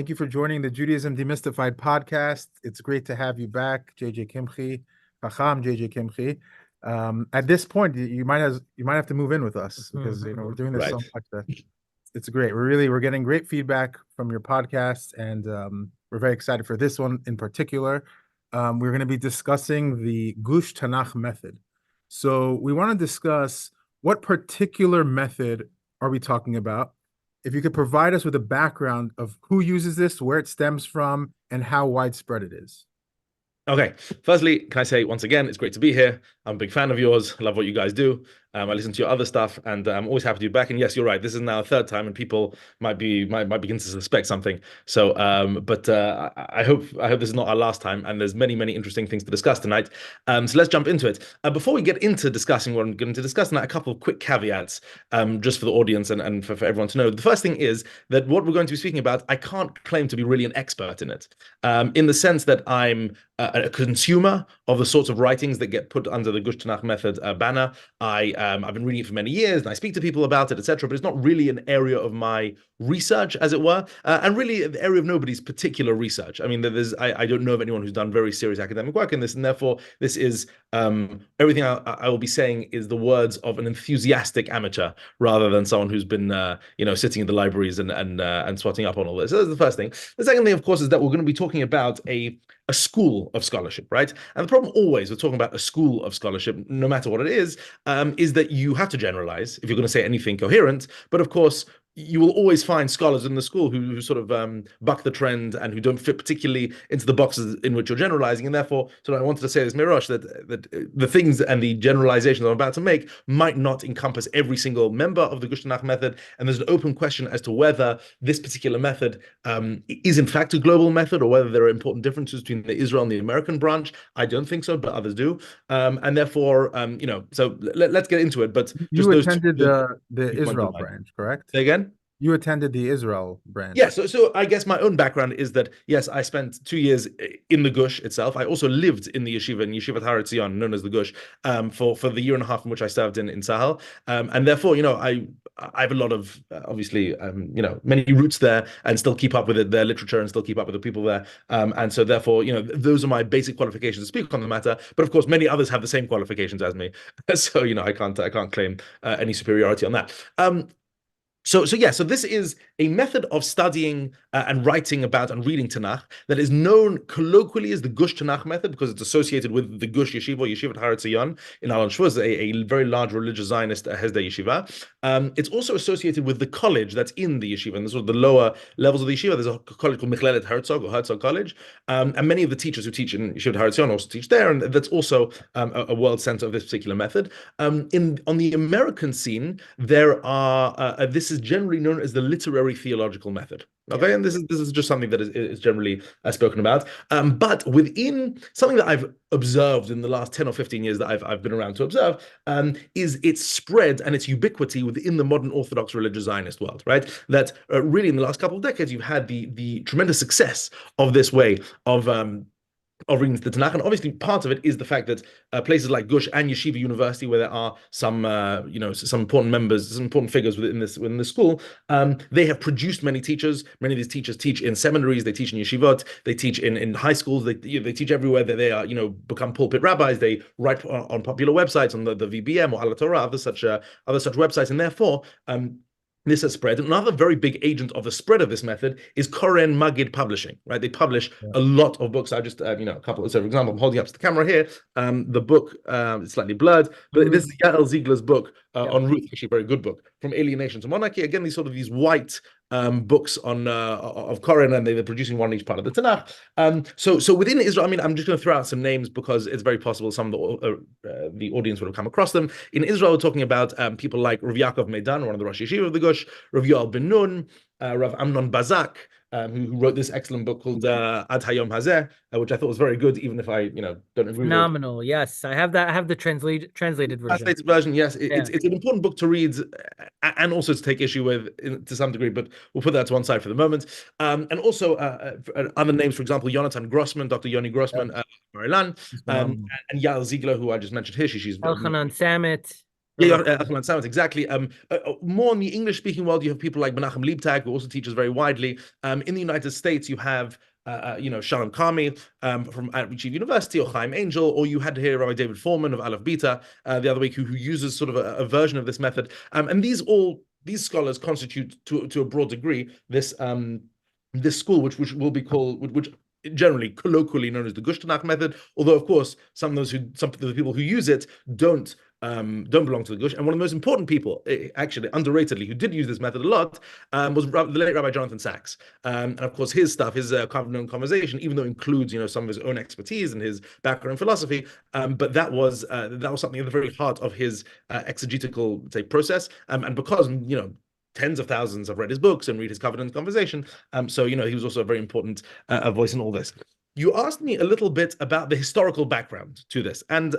Thank you for joining the Judaism Demystified podcast. It's great to have you back, J.J Kimche, Chacham J.J Kimche. At this point, you might have to move in with us because we're doing this Right. so much that it's great. We're getting great feedback from your podcast, and we're very excited for this one in particular. We're going to be discussing the Gush Tanakh method. So we want to discuss what particular method are we talking about. If you could provide us with a background of who uses this, where it stems from, and how widespread it is. Okay. Firstly, can I say once again, it's great to be here. I'm a big fan of yours. I love what you guys do. I listen to your other stuff, and I'm always happy to be back. And yes, you're right. This is now a third time, and people might begin to suspect something. So, but I hope this is not our last time. And there's many interesting things to discuss tonight. So let's jump into it. Before we get into discussing what I'm going to discuss tonight, a couple of quick caveats, just for the audience and for everyone to know. The first thing is that what we're going to be speaking about, I can't claim to be really an expert in it, in the sense that I'm a consumer of the sorts of writings that get put under the Gush Tanakh method banner. I've been reading it for many years, and I speak to people about it, etc. But it's not really an area of my research, as it were, and really the area of nobody's particular research. I mean, I don't know of anyone who's done very serious academic work in this, and therefore this is everything I will be saying is the words of an enthusiastic amateur rather than someone who's been sitting in the libraries and swatting up on all this. So that's the first thing. The second thing, of course, is that we're going to be talking about a school of scholarship, right? And the problem always with talking about a school of scholarship, no matter what it is that you have to generalize if you're going to say anything coherent. But of course, you will always find scholars in the school who sort of buck the trend and who don't fit particularly into the boxes in which you're generalizing. And therefore, so I wanted to say this, Mirosh, that the things and the generalizations I'm about to make might not encompass every single member of the Gush Tanakh method. And there's an open question as to whether this particular method is in fact a global method, or whether there are important differences between the Israel and the American branch. I don't think so, but others do. And therefore, so let's get into it. But You attended the Israel branch, correct? Say again? You attended the Israel branch. Yeah, so I guess my own background is that, yes, I spent 2 years in the Gush itself. I also lived in the yeshiva, in Yeshivat Har Etzion, known as the Gush, for the year and a half in which I served in Sahel. And therefore, I have a lot of, obviously, many roots there, and still keep up with their literature and still keep up with the people there. And so therefore, those are my basic qualifications to speak on the matter. But of course, many others have the same qualifications as me. So, I can't claim any superiority on that. So this is a method of studying and writing about and reading Tanakh that is known colloquially as the Gush Tanakh method, because it's associated with the Gush Yeshiva, Yeshivat Har Etzion in Alon Shvuz, a very large religious Zionist Hesder yeshiva. It's also associated with the college that's in the yeshiva, and sort of the lower levels of the yeshiva. There's a college called Michlelet Herzog, or Herzog College, and many of the teachers who teach in Yeshivat Har Etzion also teach there, and that's also a world center of this particular method. On the American scene, there are this is generally known as the literary theological method. Okay, yeah. And this is just something that is generally spoken about. But within something that I've observed in the last 10 or 15 years that I've been around to observe, is its spread and its ubiquity within the modern Orthodox religious Zionist world, right? That really in the last couple of decades, you've had the tremendous success of this way of reading the Tanakh. And obviously part of it is the fact that places like Gush and Yeshiva University, where there are some important members, some important figures within this school, they have produced many teachers. Many of these teachers teach in seminaries, they teach in yeshivot, they teach in high schools, they teach everywhere. That they are, become pulpit rabbis. They write on popular websites, on the VBM or Ala Torah, other such websites, and therefore this has spread. Another very big agent of the spread of this method is Koren Magid Publishing, right? They publish a lot of books. I just, a couple. So, for example, I'm holding up to the camera here. The book, it's slightly blurred, but this is Yael Ziegler's book on Ruth, actually a very good book, From Alienation to Monarchy. Again, these white books on of Koren, and they're producing one in each part of the Tanakh. So within Israel, I'm just going to throw out some names because it's very possible some of the audience would have come across them. In Israel, we're talking about people like Rav Yaakov Meidan, one of the Rosh Yeshiva of the Gush, Rav Yoel Ben Nun, Rav Amnon Bazak, who wrote this excellent book called Ad Hayom Hazeh, which I thought was very good, even if I, don't agree Phenomenal. With it. Yes, I have that. I have the translated version. Translated version, yes. It's an important book to read and also to take issue with to some degree, but we'll put that to one side for the moment. And also other names, for example, Jonathan Grossman, Dr. Yoni Grossman, Marilan, and Yael Ziegler, who I just mentioned here. She's Elchanan Samet. Yeah, Ahmad Samad, exactly. More in the English-speaking world, you have people like Menachem Leibtag, who also teaches very widely. In the United States, you have Shalom Karmi from Yeshiva University, or Chaim Angel, or you had here Rabbi David Foreman of Aleph Beta the other week, who uses sort of a version of this method. And these scholars constitute to a broad degree this this school, which will be called, which generally colloquially known as the Gush Tanakh method. Although, of course, some of the people who use it don't belong to the Gush. And one of the most important people, actually, underratedly, who did use this method a lot, was the late Rabbi Jonathan Sachs. And of course, his stuff, his known conversation, even though it includes, some of his own expertise and his background in philosophy, but that was something at the very heart of his exegetical, say, process. And because, tens of thousands have read his books and read his covenant conversation. So, he was also a very important voice in all this. You asked me a little bit about the historical background to this. And,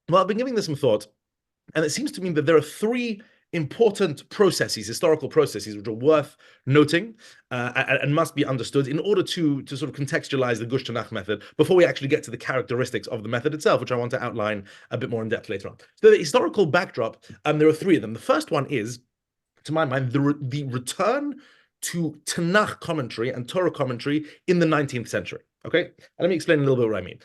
well, I've been giving this some thought, and it seems to me that there are three important processes, historical processes, which are worth noting and must be understood in order to sort of contextualize the Gush Tanakh method before we actually get to the characteristics of the method itself, which I want to outline a bit more in depth later on. So the historical backdrop, there are three of them. The first one is, to my mind, the return to Tanakh commentary and Torah commentary in the 19th century. Okay, and let me explain a little bit what I mean.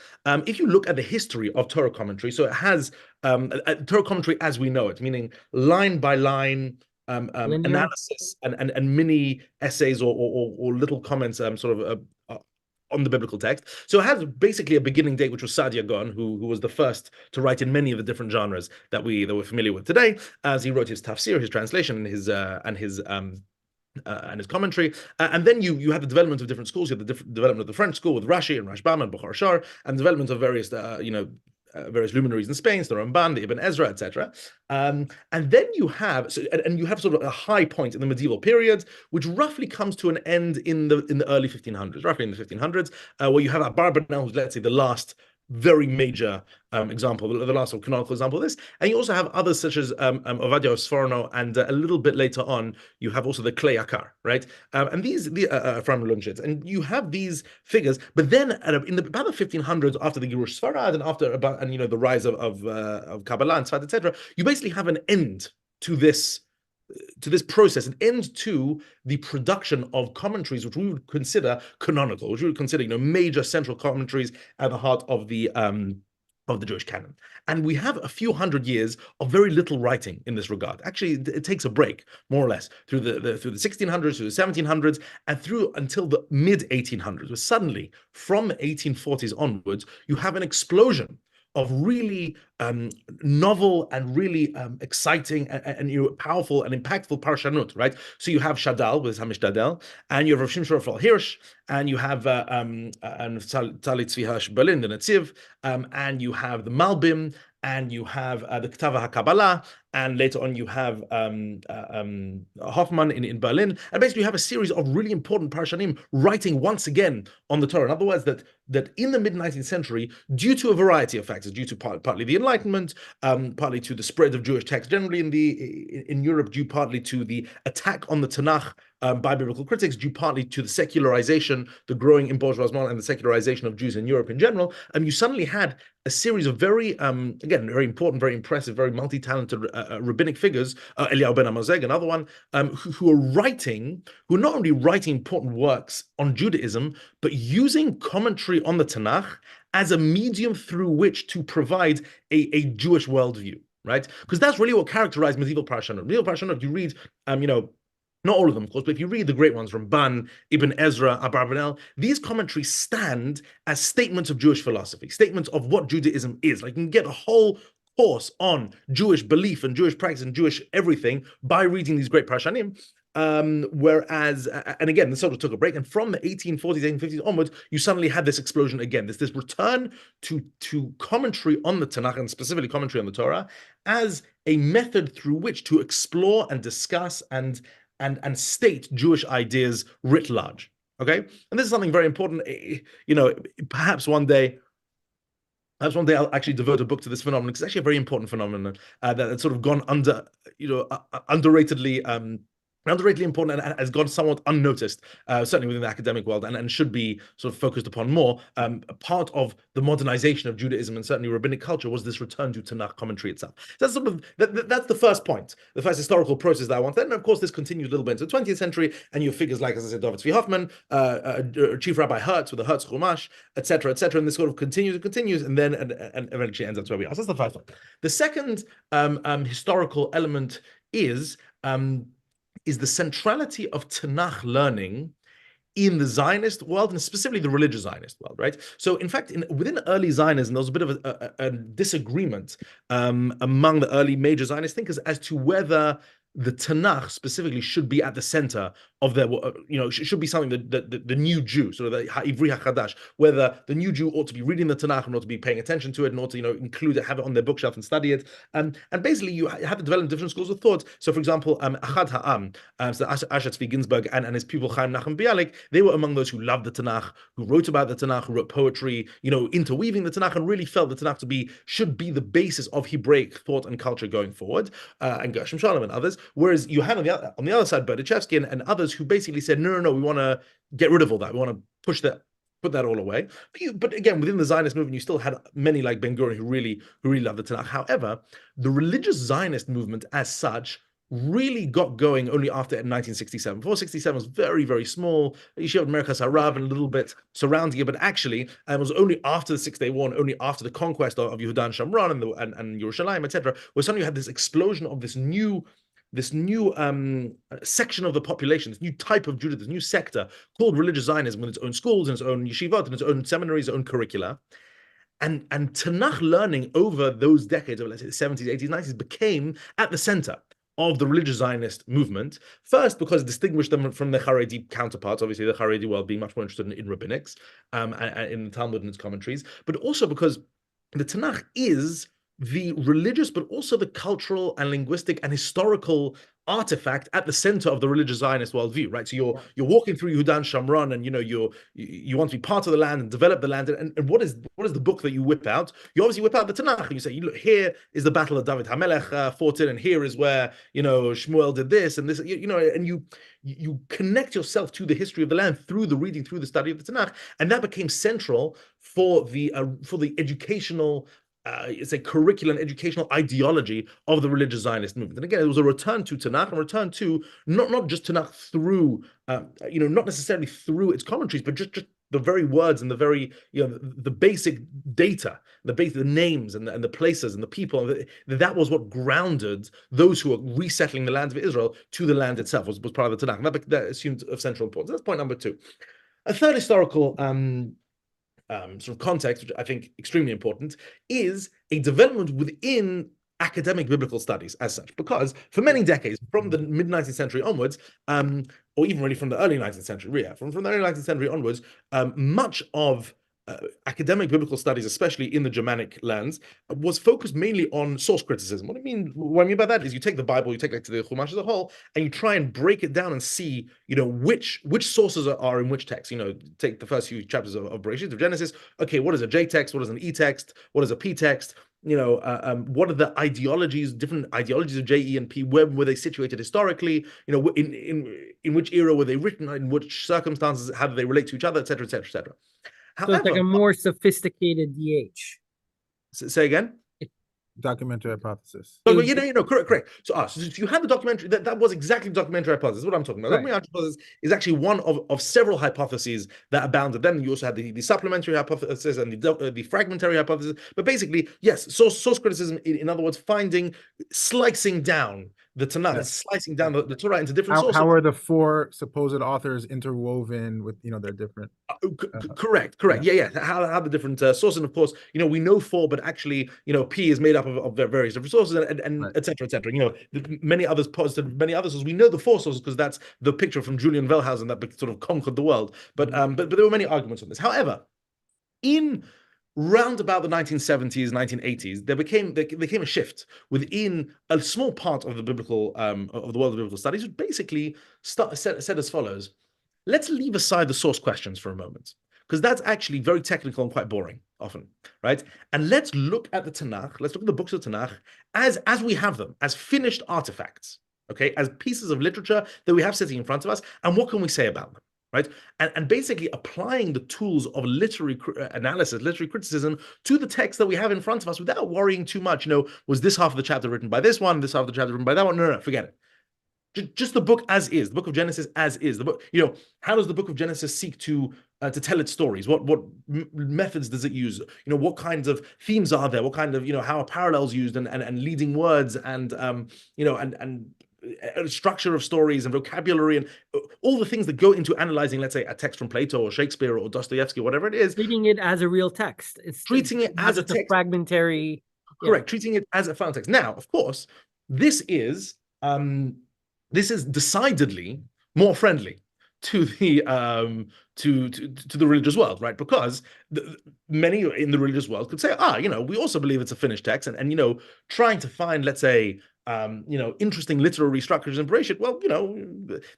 If you look at the history of Torah commentary, so it has Torah commentary as we know it, meaning line by line analysis and mini essays or little comments, on the biblical text. So it has basically a beginning date, which was Saadia Gaon, who was the first to write in many of the different genres that we're familiar with today, as he wrote his tafsir, his translation, and his commentary. And then you have the development of different schools. You have the development of the French school with Rashi and Rashbam and Bukhar Shar, and development of various various luminaries in Spain, the Ramban, the Ibn Ezra, etc. And then you have you have sort of a high point in the medieval period, which roughly comes to an end in the early 1500s, roughly in the 1500s, where you have Abar Banel, who's, let's say, the last very major example, the last canonical example of this. And you also have others such as Ovadia of Sforno, and a little bit later on, you have also the Klei Yakar, right? And these from Lunchitz, and you have these figures. But then in about the 1500s, after the Girush Sfarad and after the rise of Kabbalah and Tzfat, etc., you basically have an end to this process, an end to the production of commentaries, which we would consider canonical, which we would consider, major central commentaries at the heart of the Jewish canon. And we have a few hundred years of very little writing in this regard. Actually, it takes a break, more or less, through the 1600s, through the 1700s, and through until the mid 1800s, where suddenly, from the 1840s onwards, you have an explosion of really novel and really exciting and powerful and impactful parshanut, right? So you have Shadal with Hamishtadel, and you have Rav Shimshon Raphael Hirsch, and you have Tali Tzvi Hirsch Berlin, the Netziv, and you have the Malbim, and you have the Ketava HaKabbalah, and later on you have Hoffman in Berlin, and basically you have a series of really important Parshanim writing once again on the Torah. In other words, that in the mid-19th century, due to a variety of factors, due to partly the Enlightenment, partly to the spread of Jewish texts generally in Europe, due partly to the attack on the Tanakh by biblical critics, due partly to the secularization, the growing embourgeoisement and the secularization of Jews in Europe in general, you suddenly had a series of very, again, very important, very impressive, very multi-talented rabbinic figures, Eliyahu ben Amozeg, another one, who are not only writing important works on Judaism, but using commentary on the Tanakh as a medium through which to provide a Jewish worldview, right? Because that's really what characterized medieval Parshanot. Medieval Parshanot, you read, not all of them, of course, but if you read the great ones, Ramban, Ibn Ezra, Abarbanel, these commentaries stand as statements of Jewish philosophy, statements of what Judaism is. Like, you can get a whole course on Jewish belief and Jewish practice and Jewish everything by reading these great Parshanim. Whereas, and again, this sort of took a break, and from the 1840s, 1850s onwards, you suddenly had this explosion again, this return to commentary on the Tanakh, and specifically commentary on the Torah, as a method through which to explore and discuss and state Jewish ideas writ large. Okay, and this is something very important. Perhaps one day I'll actually devote a book to this phenomenon, because it's actually a very important phenomenon that's sort of gone under, underratedly underratedly important and has gone somewhat unnoticed, certainly within the academic world, and should be sort of focused upon more. Part of the modernization of Judaism and certainly rabbinic culture was this return to Tanakh commentary itself. So that's sort of that's the first point, the first historical process that I want. Then, of course, this continues a little bit into the 20th century, and you have figures like, as I said, David Zvi Hoffman, Chief Rabbi Hertz with the Hertz Chumash, etc., etc., and this sort of continues, and then and eventually ends up to where we are. So that's the first one. The second historical element is the centrality of Tanakh learning in the Zionist world, and specifically the religious Zionist world, right? So, in fact, within early Zionism, there was a bit of a disagreement among the early major Zionist thinkers as to whether the Tanakh specifically should be at the center of their, should be something that the new Jew, sort of the Ivri HaChadash, whether the new Jew ought to be reading the Tanakh and ought to be paying attention to it and ought to, include it, have it on their bookshelf and study it. And basically, you have to develop different schools of thought. So, for example, Achad Ha'am, so Asher Tzvi Ginsburg and his pupil Chaim Nachum Bialik, they were among those who loved the Tanakh, who wrote about the Tanakh, who wrote poetry, interweaving the Tanakh, and really felt the Tanakh should be the basis of Hebraic thought and culture going forward, and Gershom Shalom and others. Whereas you had on the other side Berdichevsky and others who basically said, no, we want to get rid of all that. We want to put that all away. But again, within the Zionist movement, you still had many like Ben-Gurion who really loved the Tanakh. However, the religious Zionist movement as such really got going only after 1967. Before 67 was very, very small. Yeshivat Merchas Harav and a little bit surrounding it, but actually it was only after the Six-Day War, and only after the conquest of Yehuda and Shamron and Yerushalayim, etc., where suddenly you had this explosion of this new section of the population, this new type of Judaism, this new sector called religious Zionism, with its own schools and its own yeshivot and its own seminaries, its own curricula. And Tanakh learning over those decades, of let's say the 70s, 80s, 90s, became at the center of the religious Zionist movement. First, because it distinguished them from the Haredi counterparts, obviously the Haredi world being much more interested in rabbinics, and in the Talmud and its commentaries, but also because the Tanakh is the religious, but also the cultural and linguistic and historical artifact at the center of the religious Zionist worldview, right? So you're walking through Yehuda and Shamron, and you want to be part of the land and develop the land. And what is the book that you whip out? You obviously whip out the Tanakh, and you say, look, here is the battle of David HaMelech fought in, and here is where Shmuel did this and this, and you connect yourself to the history of the land through the reading, through the study of the Tanakh, and that became central for the educational. It's a curriculum, educational ideology of the religious Zionist movement. And again, it was a return to Tanakh, and return to not just Tanakh through, not necessarily through its commentaries, but just the very words and the very, the basic data, the names and the places and the people. That was what grounded those who were resettling the land of Israel to the land itself, was part of the Tanakh. And that assumed of central importance. That's point number two. A third historical sort of context, which I think extremely important, is a development within academic biblical studies as such, because for many decades, from the mid-19th century onwards, or even really from the early 19th century, from the early 19th century onwards, much of academic biblical studies, especially in the Germanic lands, was focused mainly on source criticism. What I mean by that is you take the Bible, you take it to the Chumash as a whole, and you try and break it down and see, which sources are in which text. Take the first few chapters of Bereshit, of Genesis. Okay, what is a J text? What is an E text? What is a P text? What are the ideologies, different ideologies of J, E, and P? Where were they situated historically? In which era were they written? In which circumstances? How do they relate to each other? Et cetera, et cetera, et cetera. So it's like a more sophisticated DH. Say again? Documentary hypothesis. Correct. So if you had the documentary, that was exactly the documentary hypothesis. What I'm talking about. Documentary hypothesis is actually one of several hypotheses that abounded. Then you also had the supplementary hypothesis and the fragmentary hypothesis. But basically, yes, source criticism, in other words, slicing down the Tanakh, slicing down the Torah into different sources. How are the four supposed authors interwoven with their different? Correct. Yeah. How the different sources, and of course, we know four, but actually, P is made up of various different sources, and et cetera, et cetera. Many others posited many other sources. We know the four sources because that's the picture from Julian Wellhausen that sort of conquered the world. But there were many arguments on this. However, in round about the 1970s, 1980s, there became a shift within a small part of the biblical of the world of biblical studies, which basically said as follows: let's leave aside the source questions for a moment, because that's actually very technical and quite boring often, right? And let's look at the Tanakh, let's look at the books of Tanakh as we have them, as finished artifacts, okay, as pieces of literature that we have sitting in front of us, and what can we say about them, right? And basically applying the tools of literary analysis, literary criticism to the text that we have in front of us without worrying too much. Was this half of the chapter written by this one, this half of the chapter written by that one? No, forget it. Just the book as is, the book of Genesis as is. The book, how does the book of Genesis seek to tell its stories? What methods does it use? What kinds of themes are there? What kind of how are parallels used and leading words and structure of stories and vocabulary and all the things that go into analyzing, let's say, a text from Plato or Shakespeare or Dostoevsky, whatever it is. Treating it as a real text. It's treating it as a text. Fragmentary. Correct. Yeah. Treating it as a final text. Now, of course, this is decidedly more friendly to the to the religious world, right? Because many in the religious world could say, we also believe it's a finished text, and trying to find, let's say, interesting literary structures and Bereshit, well,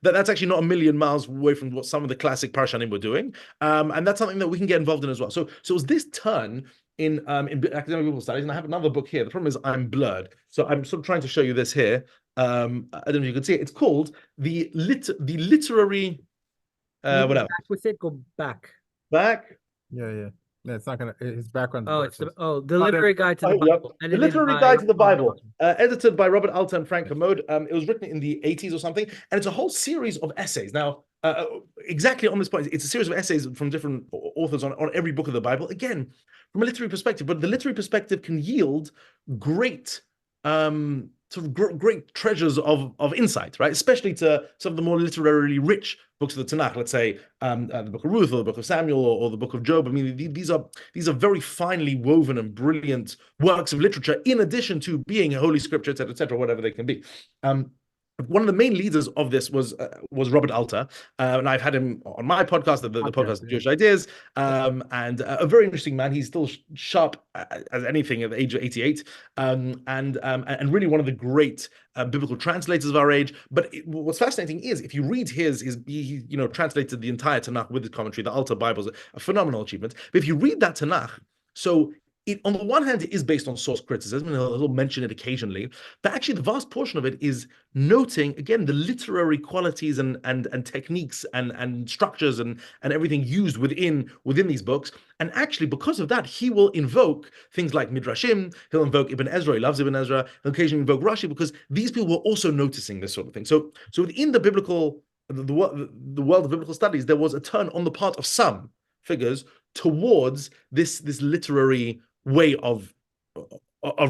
that's actually not a million miles away from what some of the classic Parshanim were doing, and that's something that we can get involved in as well. So it's this turn in academic biblical studies, and I have another book here. The problem is I'm blurred, so I'm sort of trying to show you this here. I don't know if you can see it. It's called the literary. Whatever. Back with it. Go back. Back. Yeah. It's not gonna. His background. Oh, it's the literary guide to the Bible. The literary guide to the Bible, edited by Robert Alter and Frank Kermode. It was written in the 80s or something, and it's a whole series of essays. Now, exactly on this point, it's a series of essays from different authors on every book of the Bible. Again, from a literary perspective, but the literary perspective can yield great. Sort of great treasures of insight, right? Especially to some of the more literarily rich books of the Tanakh, let's say the book of Ruth or the book of Samuel or the book of Job. I mean, these are very finely woven and brilliant works of literature, in addition to being a holy scripture, etc., whatever they can be. One of the main leaders of this was Robert Alter, and I've had him on my podcast, the podcast Jewish Ideas, and a very interesting man. He's still sharp as anything at the age of 88, and really one of the great biblical translators of our age. But what's fascinating is if you read he translated the entire Tanakh with his commentary. The Alter Bible is a phenomenal achievement. But if you read that Tanakh, so on the one hand, it is based on source criticism, and he'll mention it occasionally, but actually the vast portion of it is noting, again, the literary qualities and techniques and structures and everything used within these books. And actually, because of that, he will invoke things like Midrashim, he'll invoke Ibn Ezra, he loves Ibn Ezra, he'll occasionally invoke Rashi, because these people were also noticing this sort of thing. So within the world of biblical studies, there was a turn on the part of some figures towards this literary way of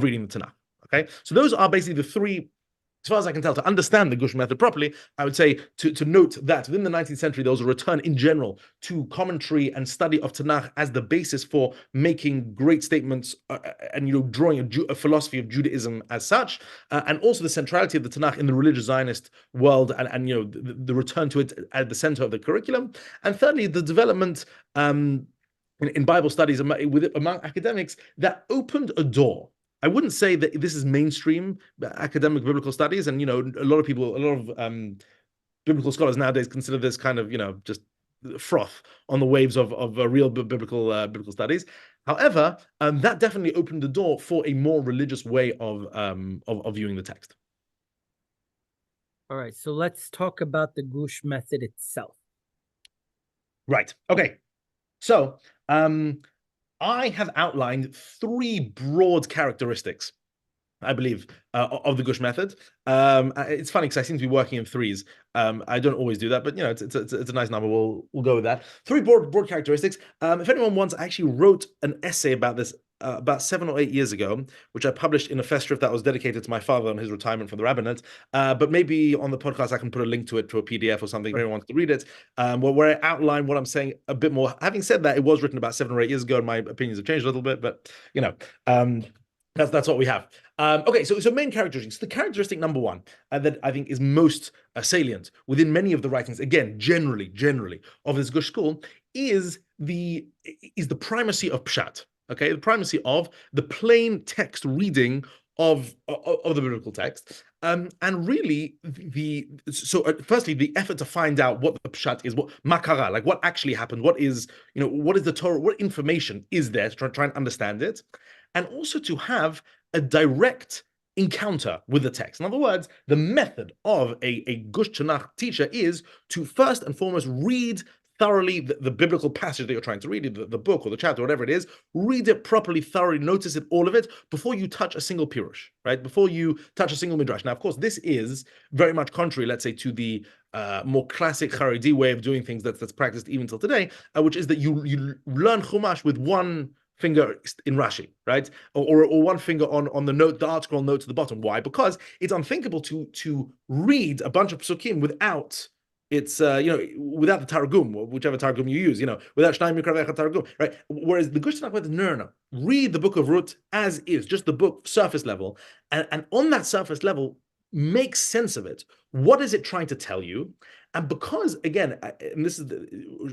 reading the Tanakh. Okay, so those are basically the three, as far as I can tell, to understand the Gush method properly. I would say to note that within the 19th century, there was a return in general to commentary and study of Tanakh as the basis for making great statements and drawing a philosophy of Judaism as such, and also the centrality of the Tanakh in the religious Zionist world, and the return to it at the center of the curriculum. And thirdly, the development in Bible studies among academics that opened a door. I wouldn't say that this is mainstream academic biblical studies, and a lot of biblical scholars nowadays consider this kind of just froth on the waves of real biblical studies. However, that definitely opened the door for a more religious way of viewing the text. All right, so let's talk about the Gush method itself. Right. Okay. So I have outlined three broad characteristics, I believe, of the Gush method. It's funny because I seem to be working in threes. I don't always do that, but it's a nice number. We'll go with that. Three broad characteristics. If anyone wants, I actually wrote an essay about this about 7 or 8 years ago, which I published in a festschrift that was dedicated to my father on his retirement from the rabbinate. But maybe on the podcast I can put a link to it, to a PDF or something, if anyone wants to read it, where I outline what I'm saying a bit more. Having said that, it was written about 7 or 8 years ago, and my opinions have changed a little bit, but that's what we have. Okay, so main characteristics. The characteristic number one that I think is most salient within many of the writings, again, generally of this Gush school, is the primacy of pshat. Okay, the primacy of the plain text reading of the biblical text, and really firstly the effort to find out what the pshat is, what makara, like what actually happened, what is the Torah, what information is there to try and understand it, and also to have a direct encounter with the text. In other words, the method of a Gush Tanakh teacher is to first and foremost read thoroughly the biblical passage that you're trying to read, the book or the chapter, whatever it is, read it properly, thoroughly, notice it, all of it, before you touch a single pirush, right? Before you touch a single midrash. Now, of course, this is very much contrary, let's say, to the more classic Haredi way of doing things that's practiced even till today, which is that you learn Chumash with one finger in Rashi, right? Or one finger on the note, the article note to the bottom. Why? Because it's unthinkable to read a bunch of psukim without without the Targum, or whichever Targum you use, without Shnai Mikra Vecha Targum, right? Whereas the Gush Tanakh, no. Read the book of Ruth as is, just the book, surface level, and on that surface level, make sense of it. What is it trying to tell you? And because, again, and this is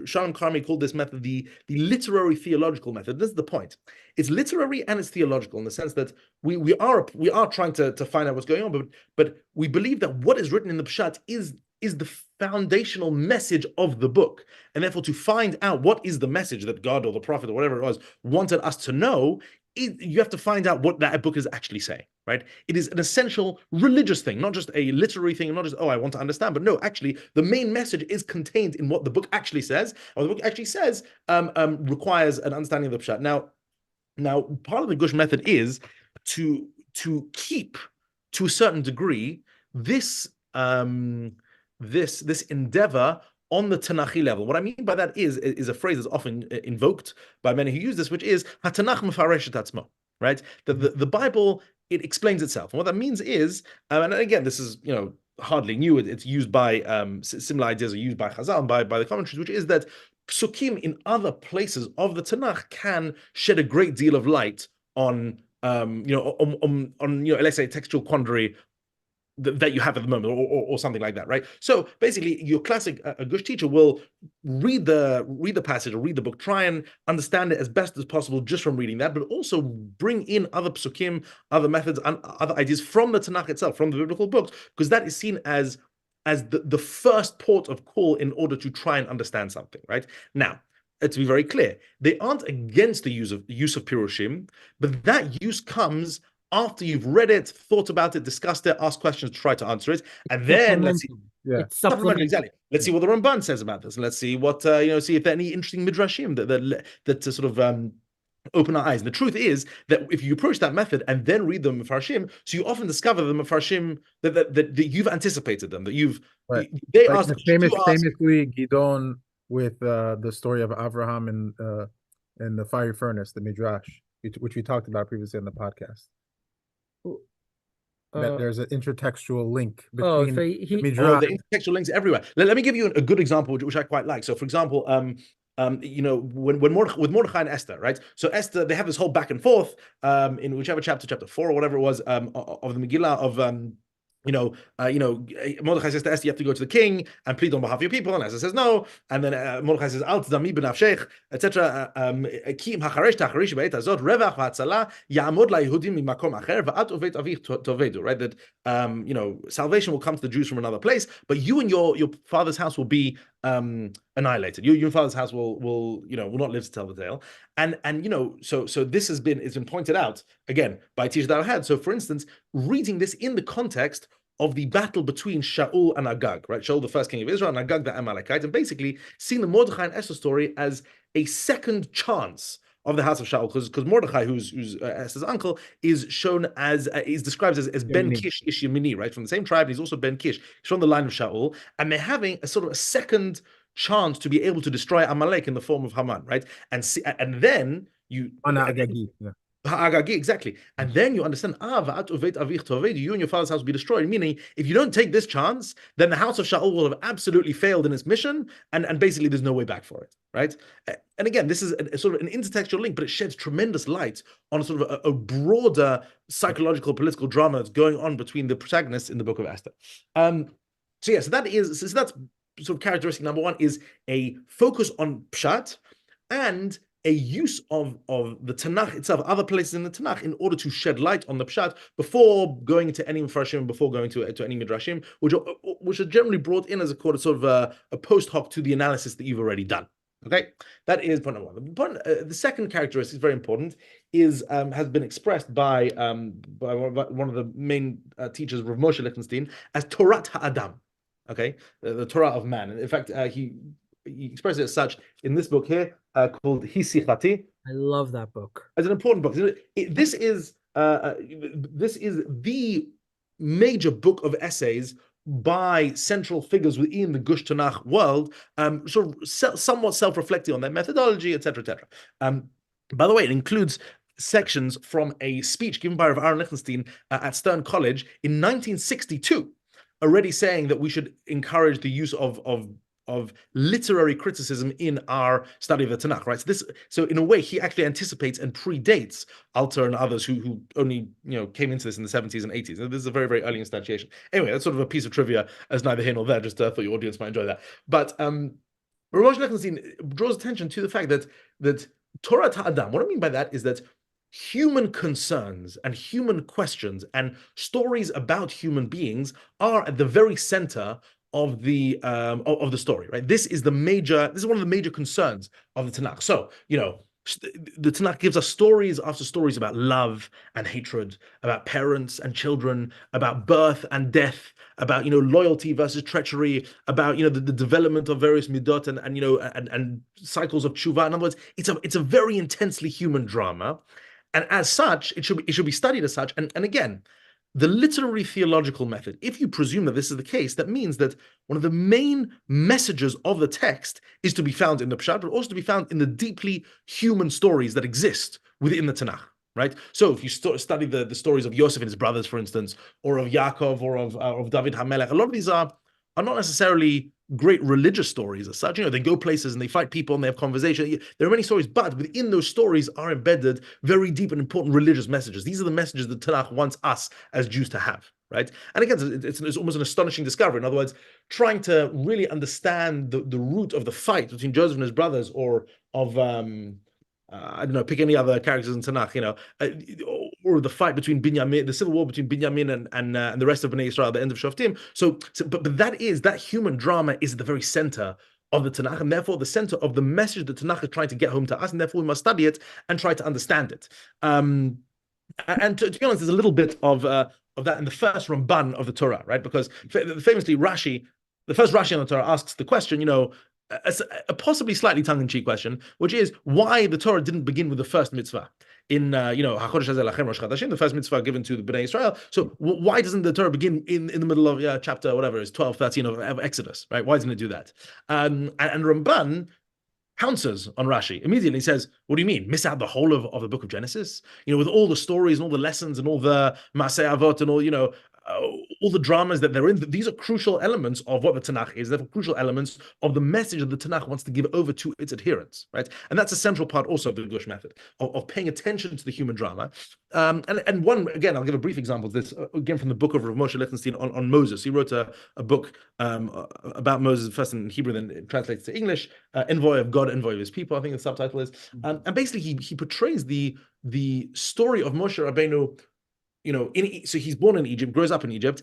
Shalom Karmi called this method the literary theological method. This is the point. It's literary and it's theological in the sense that we are trying to find out what's going on, but we believe that what is written in the Pshat is the foundational message of the book. And therefore, to find out what is the message that God or the prophet or whatever it was wanted us to know, you have to find out what that book is actually saying, right? It is an essential religious thing, not just a literary thing, not just, I want to understand, but no, actually, the main message is contained in what the book actually says. What the book actually says requires an understanding of the Pshat. Now, part of the Gush method is to keep, to a certain degree, this endeavor on the Tanakhi level. What I mean by that is a phrase that's often invoked by many who use this, which is HaTanakh mefaresh atzmo, right? The Bible, it explains itself. And what that means is, and again, this is hardly new. It's used by similar ideas are used by Chazal and by the commentaries, which is that psukim in other places of the Tanakh can shed a great deal of light on let's say a textual quandary that you have at the moment, or something like that, right? So basically, your classic Gush teacher will read the passage or read the book, try and understand it as best as possible just from reading that, but also bring in other psukim, other methods, and other ideas from the Tanakh itself, from the biblical books, because that is seen as the first port of call in order to try and understand something, right? Now, to be very clear, they aren't against the use of pirushim, but that use comes after you've read it, thought about it, discussed it, asked questions, try to answer it, and then let's see. Yeah, it's supplementary. Exactly. Let's see what the Ramban says about this, and let's see what see if there are any interesting midrashim that sort of open our eyes. And the truth is that if you approach that method and then read the Mefarshim, so you often discover the Mefarshim that you've anticipated them, that you've they like asked famously Gidon with the story of Avraham in the fiery furnace, the midrash, which we talked about previously on the podcast. That there's an intertextual link between midrash. The intertextual links everywhere. Let me give you a good example, which I quite like. So, for example, when with Mordechai and Esther, right? So Esther, they have this whole back and forth in whichever chapter 4 or whatever it was of the Megillah of Mordechai says to Esther, you have to go to the king and plead on behalf of your people, and Esther says no, and then Mordechai says, Al tzami b'nafshech, etc. Kim hacharesh tacharish b'eit hazot revach v'hatzala ya'amod laYehudim mimakom acher v'at uvet avich tovedu, right? That salvation will come to the Jews from another place, but you and your father's house will be annihilated. Your father's house will not live to tell the tale. And so this has been pointed out again by teachers that I had. So for instance, reading this in the context of the battle between Shaul and Agag, right? Shaul, the first king of Israel, and Agag, the Amalekite, and basically seeing the Mordechai and Esther story as a second chance of the house of Shaul, because Mordechai, who's Esther's uncle, is shown as is described as Ben Kish Ish Yemini, right? From the same tribe, and he's also Ben Kish. He's from the line of Shaul, and they're having a sort of a second chance to be able to destroy Amalek in the form of Haman, right? And then you Agagi, yeah. Agagi, exactly. And then you understand, you and your father's house will be destroyed. Meaning, if you don't take this chance, then the house of Shaul will have absolutely failed in its mission, and basically there's no way back for it, right? And again, this is a sort of an intertextual link, but it sheds tremendous light on sort of a broader psychological, political drama that's going on between the protagonists in the book of Esther. So that's sort of characteristic number one, is a focus on Pshat and a use of the Tanakh itself, other places in the Tanakh, in order to shed light on the Pshat before going to any Mefarshim, before going to any Midrashim, which are generally brought in as a sort of a post hoc to the analysis that you've already done, Okay, that is point number one. The second characteristic is very important. Has been expressed by one of the main teachers, Rav Moshe Lichtenstein, as Torah Ha'adam. Okay, the Torah of man. And in fact, he expresses it as such in this book here called Hisichati. I love that book. It's an important book. This is the major book of essays by central figures within the Gush Tanakh world, sort of somewhat self-reflecting on their methodology, etc., etc. By the way, it includes sections from a speech given by Rav Aaron Lichtenstein at Stern College in 1962, already saying that we should encourage the use of literary criticism in our study of the Tanakh, right? So in a way, he actually anticipates and predates Alter and others who only came into this in the 70s and 80s. And this is a very, very early instantiation. Anyway, that's sort of a piece of trivia as neither here nor there. Just thought your audience might enjoy that. But Rav Moshe Lichtenstein draws attention to the fact that Torah Ta'adam, what I mean by that is that human concerns and human questions and stories about human beings are at the very center of the story, right? This is one of the major concerns of the Tanakh. So, the Tanakh gives us stories after stories about love and hatred, about parents and children, about birth and death, about loyalty versus treachery, about the development of various midot and cycles of tshuva. In other words, it's a very intensely human drama, and as such, it should be studied as such. And again, the literary theological method, if you presume that this is the case, that means that one of the main messages of the text is to be found in the Pshat, but also to be found in the deeply human stories that exist within the Tanakh, right? So if you study the stories of Yosef and his brothers, for instance, or of Yaakov, or of David HaMelech, a lot of these are not necessarily great religious stories as such. They go places and they fight people and they have conversation. There are many stories, but within those stories are embedded very deep and important religious messages. These are the messages that Tanakh wants us as Jews to have, right? And again, it's almost an astonishing discovery. In other words, trying to really understand the root of the fight between Joseph and his brothers, or of I don't know, pick any other characters in Tanakh, or the fight between Binyamin, the civil war between Binyamin and the rest of Bnei Israel at the end of Shoftim. But that human drama is at the very center of the Tanakh, and therefore the center of the message that Tanakh is trying to get home to us, and therefore we must study it and try to understand it. And to be honest, there's a little bit of that in the first Ramban of the Torah, right? Because famously Rashi, the first Rashi on the Torah, asks the question, a possibly slightly tongue-in-cheek question, which is why the Torah didn't begin with the first mitzvah in HaChodesh Hazeh Lachem Rosh Chodeshim, the first mitzvah given to the Bnei Israel. So why doesn't the Torah begin in the middle of chapter whatever is 12, 13 of Exodus, right? Why doesn't it do that? And Ramban pounces on Rashi immediately. He says, what do you mean? Miss out the whole of the book of Genesis? With all the stories and all the lessons and all the Masei Avot and all the dramas that they're in. These are crucial elements of what the Tanakh is. They're crucial elements of the message that the Tanakh wants to give over to its adherents, right? And that's a central part also of the Gush method, of paying attention to the human drama. And one, again, I'll give a brief example of this, again, from the book of Rav Moshe Lichtenstein on Moses. He wrote a book about Moses, first in Hebrew, then translated to English, Envoy of God, Envoy of his people, I think the subtitle is. And basically he portrays the story of Moshe Rabbeinu. So he's born in Egypt, grows up in Egypt.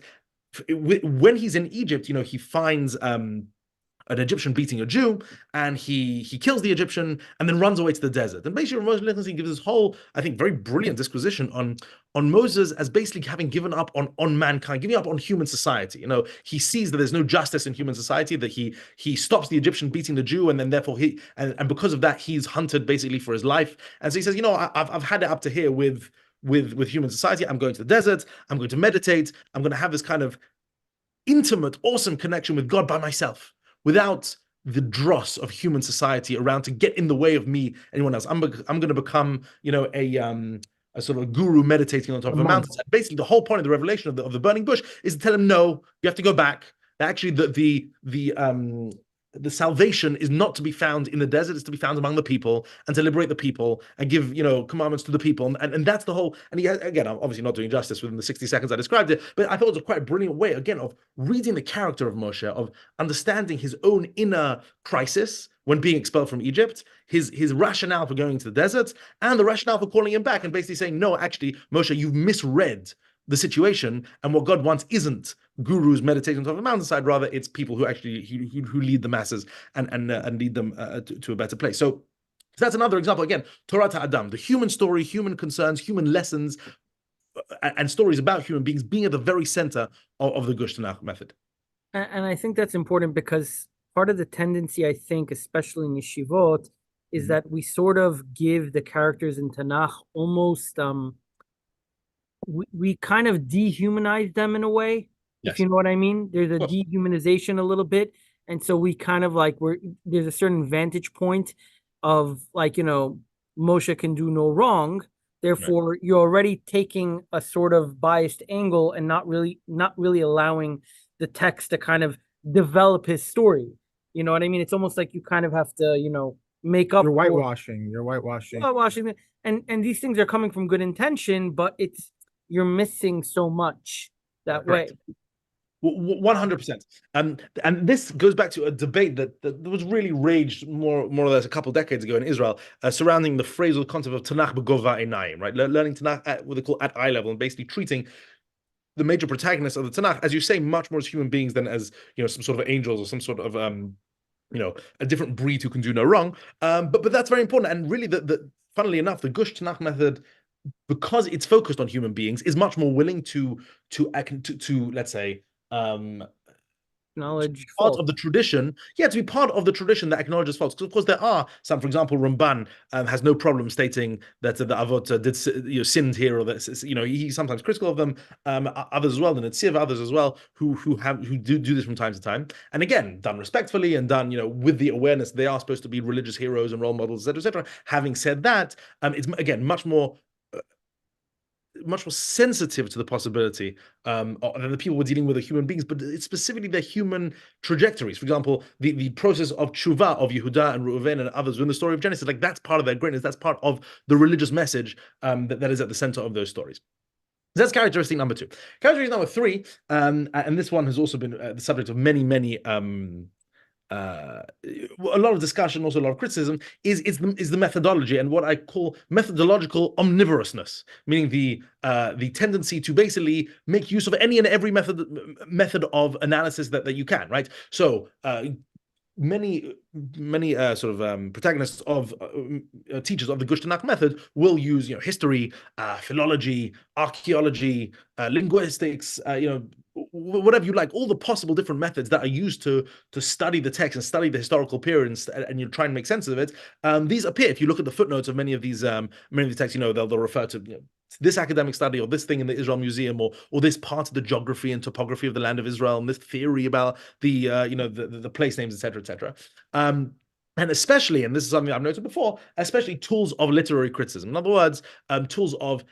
When he's in Egypt, he finds an Egyptian beating a Jew, and he kills the Egyptian and then runs away to the desert. And basically, Moshe Lichtenstein gives this whole, I think, very brilliant disquisition on Moses as basically having given up on mankind, giving up on human society. He sees that there's no justice in human society, that he stops the Egyptian beating the Jew, and then therefore and because of that, he's hunted basically for his life. And so he says, I've had it up to here with human society. I'm going to the desert. I'm going to meditate. I'm going to have this kind of intimate, awesome connection with God by myself, without the dross of human society around to get in the way of me, anyone else. I'm going to become, a sort of a guru meditating on top of a mountain. Basically, the whole point of the revelation of the burning bush is to tell him, no, you have to go back. Actually, the salvation is not to be found in the desert, it's to be found among the people, and to liberate the people and give, commandments to the people. And that's the whole, and again, I'm obviously not doing justice within the 60 seconds I described it, but I thought it was a quite brilliant way, again, of reading the character of Moshe, of understanding his own inner crisis when being expelled from Egypt, his rationale for going to the desert, and the rationale for calling him back and basically saying, no, actually, Moshe, you've misread the situation, and what God wants isn't gurus meditating on top of the mountainside. Rather, it's people who actually who lead the masses and lead them to a better place. So that's another example. Again, Torah Adam, the human story, human concerns, human lessons, and stories about human beings being at the very center of the Gush Tanakh method. And I think that's important because part of the tendency, I think, especially in yeshivot, is that we sort of give the characters in Tanakh almost we kind of dehumanize them in a way, if you know what I mean. There's a dehumanization a little bit, and so we kind of like there's a certain vantage point of like, Moshe can do no wrong, therefore you're already taking a sort of biased angle and not really allowing the text to kind of develop his story. You know what I mean? It's almost like you kind of have to, make up. You're whitewashing. And these things are coming from good intention, but you're missing so much that way. 100%. And this goes back to a debate that was really raged more or less a couple decades ago in Israel surrounding the phrase or the concept of Tanakh b'gova einayim, right? Learning Tanakh at what they call at eye level, and basically treating the major protagonists of the Tanakh, as you say, much more as human beings than as some sort of angels or some sort of a different breed who can do no wrong. But that's very important. And really, funnily enough, the Gush Tanakh method, because it's focused on human beings, is much more willing to let's say acknowledge part of the tradition, to be part of the tradition that acknowledges faults. Because of course there are some, for example, Ramban has no problem stating that the Avot did sinned here, or that he's sometimes critical of them. Others as well, the Netziv, others as well, who do this from time to time, and again done respectfully and done with the awareness they are supposed to be religious heroes and role models, etc., etc. Having said that, it's again much more sensitive to the possibility that the people we're dealing with are human beings, but it's specifically their human trajectories. For example, the process of tshuva of Yehuda and Reuven and others in the story of Genesis, like that's part of their greatness. That's part of the religious message that is at the center of those stories. That's characteristic number 2. Characteristic number 3, and this one has also been the subject of many a lot of discussion, also a lot of criticism, is the methodology and what I call methodological omnivorousness, meaning the tendency to basically make use of any and every method of analysis that you can, right? So many protagonists of teachers of the Gush Tanakh method will use history, philology, archaeology, linguistics, whatever you like, all the possible different methods that are used to study the text and study the historical period and you try and make sense of it. These appear, if you look at the footnotes of many of these texts, they'll refer to this academic study or this thing in the Israel Museum or this part of the geography and topography of the land of Israel and this theory about the place names, etc. And especially, and this is something I've noted before, especially tools of literary criticism. In other words, tools of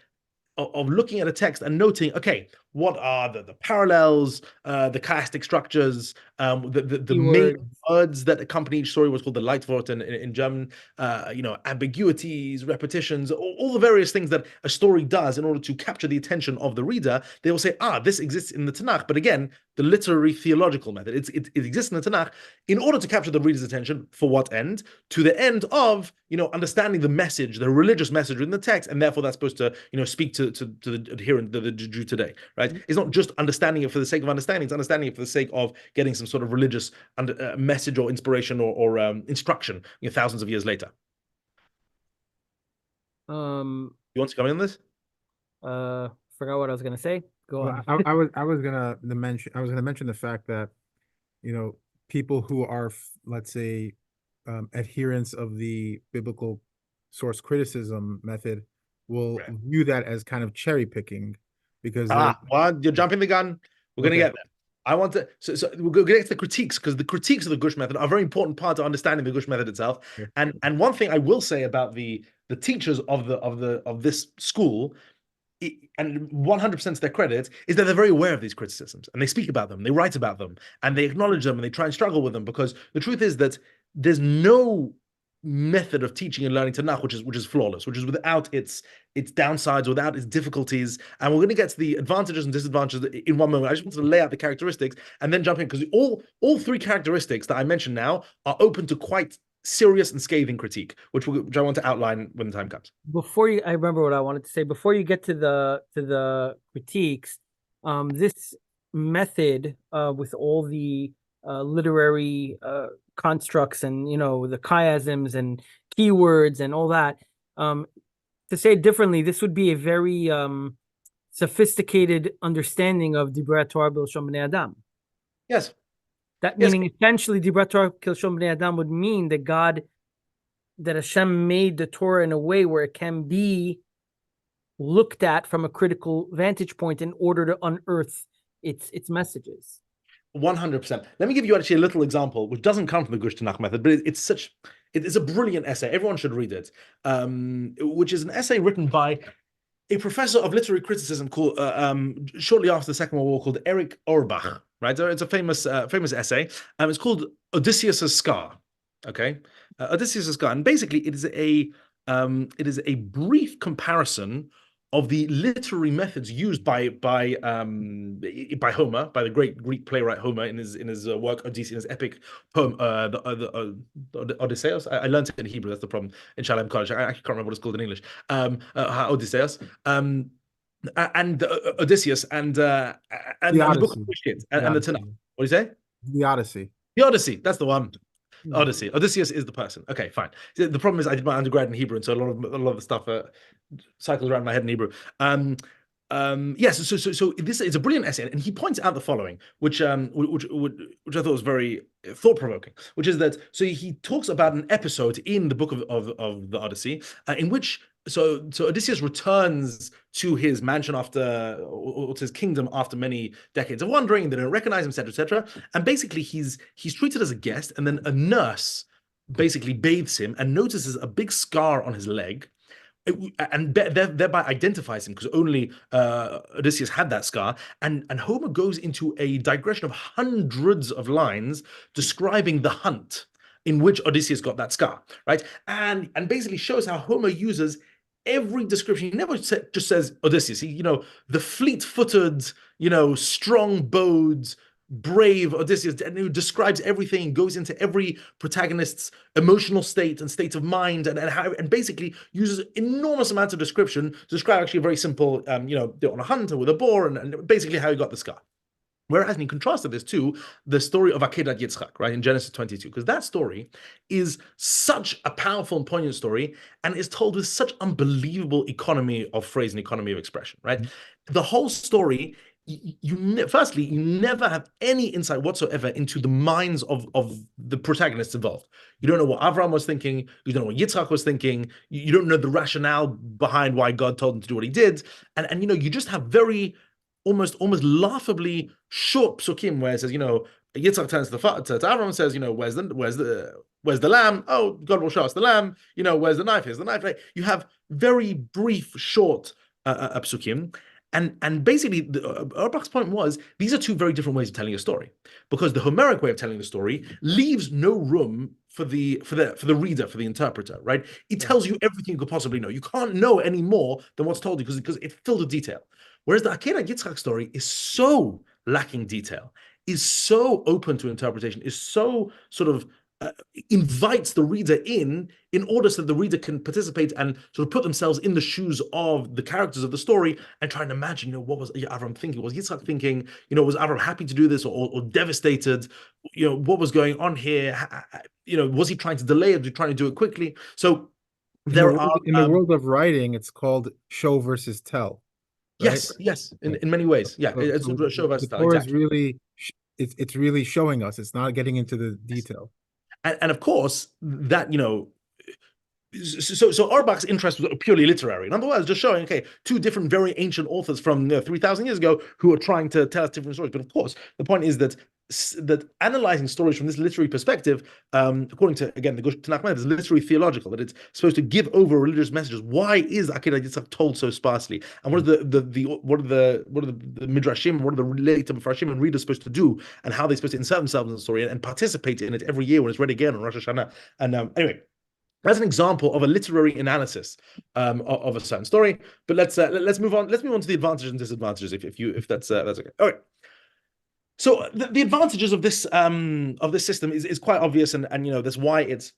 looking at a text and noting, okay, what are the parallels, the chiastic structures, the main words that accompany each story, what's called the Leitwort in German, ambiguities, repetitions, all the various things that a story does in order to capture the attention of the reader. They will say, this exists in the Tanakh, but again, the literary theological method, it exists in the Tanakh in order to capture the reader's attention. For what end? To the end of understanding the message, the religious message in the text, and therefore that's supposed to speak to the adherent, the Jew today, right? It's not just understanding it for the sake of understanding; it's understanding it for the sake of getting some sort of religious message or inspiration or instruction thousands of years later. You want to come in on this? Forgot what I was going to say. Go on. I was gonna mention the fact that people who are, let's say, adherents of the biblical source criticism method will view that as kind of cherry picking, because you're jumping the gun. We're going to get there. I want to, so we'll go get to the critiques, because the critiques of the Gush method are a very important part of understanding the Gush method itself. Yeah. And one thing I will say about the teachers of this school, and 100% to their credit, is that they're very aware of these criticisms and they speak about them, they write about them, and they acknowledge them, and they try and struggle with them, because the truth is that there's no method of teaching and learning Tanakh which is flawless, which is without its downsides, without its difficulties. And we're going to get to the advantages and disadvantages in one moment. I just want to lay out the characteristics and then jump in, because all 3 characteristics that I mentioned now are open to quite serious and scathing critique, which I want to outline when the time comes. I remember what I wanted to say. Before you get to the critiques, this method with all the literary constructs and the chiasms and keywords and all that. To say it differently, this would be a very sophisticated understanding of Dibrat Torah B'Lashon Bnei Adam. Yes. That meaning essentially Dibrat Torah B'Lashon Bnei Adam would mean that Hashem made the Torah in a way where it can be looked at from a critical vantage point in order to unearth its messages. 100%. Let me give you actually a little example, which doesn't come from the Gush Tanakh method, but it's a brilliant essay. Everyone should read it, which is an essay written by a professor of literary criticism called shortly after the Second World War, called Eric Auerbach. Right, so it's a famous essay. It's called Odysseus' Scar. Okay, Odysseus' Scar, and basically it is a brief comparison of the literary methods used by Homer, by the great Greek playwright Homer, in his work Odysseus, in his epic poem, the Odysseus. I learned it in Hebrew. That's the problem in Shalom College. I actually can't remember what it's called in English. Odysseus. And Odysseus and the book of Yeshivat and the Tanakh. What do you say? The Odyssey. The Odyssey. That's the one. Odyssey. Odysseus is the person. Okay, fine. The problem is I did my undergrad in Hebrew, and so a lot of the stuff cycles around my head in Hebrew. Yes. So this is a brilliant essay, and he points out the following, which I thought was very thought provoking, which is that he talks about an episode in the book of the Odyssey, in which so Odysseus returns to his mansion or to his kingdom after many decades of wandering. They don't recognize him, etc., etc. And basically, he's treated as a guest, and then a nurse basically bathes him and notices a big scar on his leg, and thereby identifies him, because only Odysseus had that scar. And Homer goes into a digression of hundreds of lines describing the hunt in which Odysseus got that scar, right? And basically shows how Homer uses every description. He never just says Odysseus. The fleet-footed, strong-bowed, brave Odysseus, and who describes everything, goes into every protagonist's emotional state and state of mind, and basically uses enormous amounts of description to describe actually a very simple, they're on a hunt with a boar, and basically how he got the scar. Whereas, he contrasted this to the story of Akedat Yitzchak, right, in Genesis 22, because that story is such a powerful and poignant story, and is told with such unbelievable economy of phrase and economy of expression, right? Mm-hmm. The whole story, firstly, you never have any insight whatsoever into the minds of the protagonists involved. You don't know what Avram was thinking. You don't know what Yitzchak was thinking. You don't know the rationale behind why God told him to do what he did, and you just have very almost laughably short psukim where it says, Yitzchak turns to Avram and says, where's the lamb? Oh, God will show us the lamb. Where's the knife? Here's the knife. Right? You have very brief, short psukim. And basically, Auerbach's point was, these are two very different ways of telling a story, because the Homeric way of telling the story leaves no room for the reader, for the interpreter, right? It tells you everything you could possibly know. You can't know any more than what's told you, because it's filled with detail. Whereas the Akedat Yitzchak story is so lacking detail, is so open to interpretation, is so sort of invites the reader in order so that the reader can participate and sort of put themselves in the shoes of the characters of the story and try and imagine, what was Avram thinking? Was Yitzchak thinking? Was Avram happy to do this or devastated? What was going on here? Was he trying to delay it? Was he trying to do it quickly? So in the world of writing, it's called show versus tell. Right? Yes, in many ways. Yeah, it's a show versus tell. Exactly. Really, it's really showing us. It's not getting into the detail. And of course, that, so Auerbach's interest was purely literary. In other words, just showing, two different very ancient authors from 3,000 years ago who are trying to tell us different stories. But of course, the point is that analyzing stories from this literary perspective, according to, again, the Gush Tanakh method, is literary theological, that it's supposed to give over religious messages. Why is Akedat Yitzchak told so sparsely? And what are the midrashim, what are the related Mepharshim and readers supposed to do, and how they're supposed to insert themselves in the story and participate in it every year when it's read again on Rosh Hashanah? And anyway, that's an example of a literary analysis of a certain story. But let's move on. Let's move on to the advantages and disadvantages, if that's okay. All right. So the advantages of this system is quite obvious, and that's why it's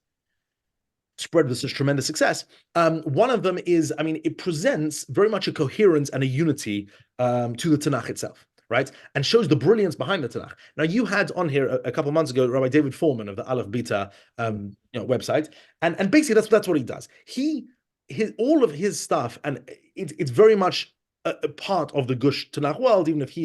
spread with such tremendous success. One of them is, it presents very much a coherence and a unity to the Tanakh itself. right? And shows the brilliance behind the Tanakh. Now, you had on here a couple months ago Rabbi David Foreman of the Aleph Beta website, and basically that's what he does. All of his stuff, and it's very much a part of the Gush Tanakh world, even if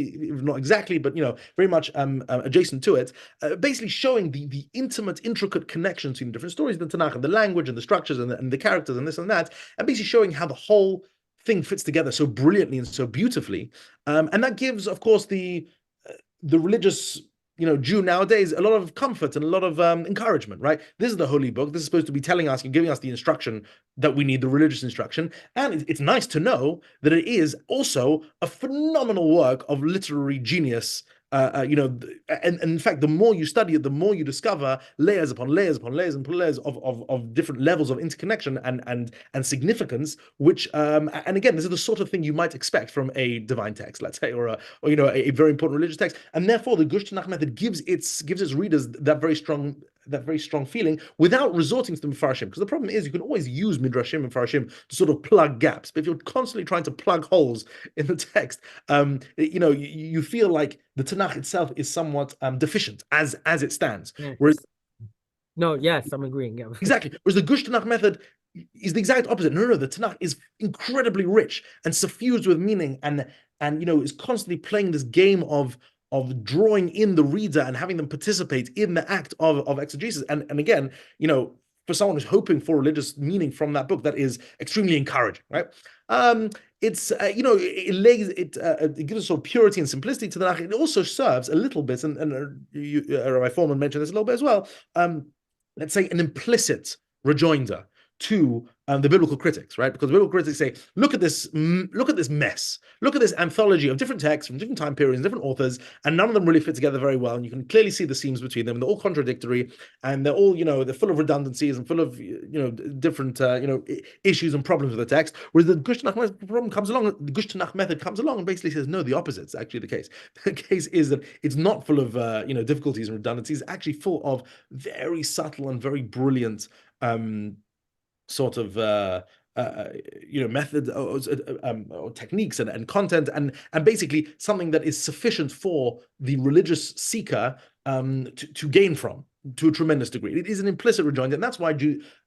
not exactly, but very much adjacent to it, basically showing the intimate, intricate connections between different stories in the Tanakh, and the language and the structures and the characters and this and that, and basically showing how the whole thing fits together so brilliantly and so beautifully. And that gives, of course, the religious Jew nowadays a lot of comfort and a lot of encouragement, right? This is the holy book. This is supposed to be telling us and giving us the instruction that we need, the religious instruction. And it's nice to know that it is also a phenomenal work of literary genius. And in fact, the more you study it, the more you discover layers upon layers upon layers and layers of different levels of interconnection and significance. Which and again, this is the sort of thing you might expect from a divine text, let's say, or a very important religious text. And therefore, the Gush Tanakh method gives its readers that very strong feeling without resorting to the Mefarshim. Because the problem is you can always use Midrashim and Mefarshim to sort of plug gaps. But if you're constantly trying to plug holes in the text, you feel like the Tanakh itself is somewhat deficient as it stands. Yes. Whereas, yes, I'm agreeing. Yeah. Exactly. Whereas the Gush Tanakh method is the exact opposite. No, the Tanakh is incredibly rich and suffused with meaning, and is constantly playing this game of drawing in the reader and having them participate in the act of exegesis. And again, for someone who's hoping for religious meaning from that book, that is extremely encouraging, right? It's it gives us sort of purity and simplicity to the Tanakh. It also serves a little bit, and Rabbi Foreman mentioned this a little bit as well. Let's say an implicit rejoinder to the biblical critics, right? Because the biblical critics say, look at this mess, look at this anthology of different texts from different time periods, different authors, and none of them really fit together very well. And you can clearly see the seams between them. They're all contradictory, and they're all, they're full of redundancies and full of, different, issues and problems with the text. Whereas the Gush Tanakh problem comes along, the Gush Tanakh method comes along and basically says, no, the opposite is actually the case. The case is that it's not full of, difficulties and redundancies. It's actually full of very subtle and very brilliant, sort of method or techniques and content and basically something that is sufficient for the religious seeker to gain from to a tremendous degree. It is an implicit rejoinder, and that's why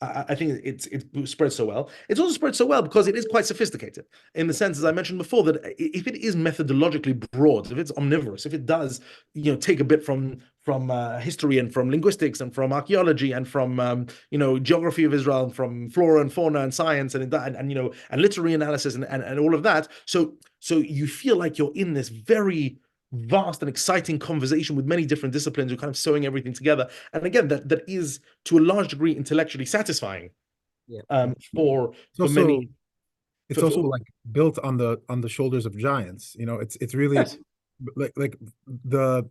I think it spreads so well. It's also spread so well because it is quite sophisticated in the sense, as I mentioned before, that if it is methodologically broad, if it's omnivorous, if it does take a bit from history and from linguistics and from archaeology and from geography of Israel and from flora and fauna and science and literary analysis and all of that, so you feel like you're in this very vast and exciting conversation with many different disciplines. You're kind of sewing everything together, and again, that is to a large degree intellectually satisfying. For many. It's also like built on the shoulders of giants. It's really yes. like the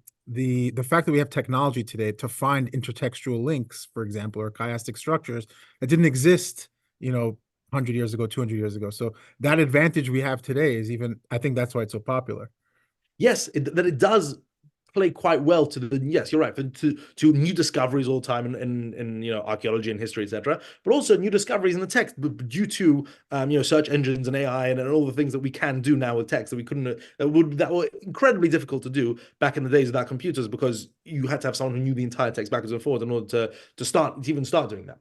fact that we have technology today to find intertextual links, for example, or chiastic structures that didn't exist, 100 years ago, 200 years ago. So that advantage we have today is I think that's why it's so popular. Yes, that it does play quite well to yes, you're right, to new discoveries all the time in archaeology and history, etc., but also new discoveries in the text due to search engines and AI and all the things that we can do now with text that we couldn't that were incredibly difficult to do back in the days without computers, because you had to have someone who knew the entire text backwards and forwards in order to even start doing that.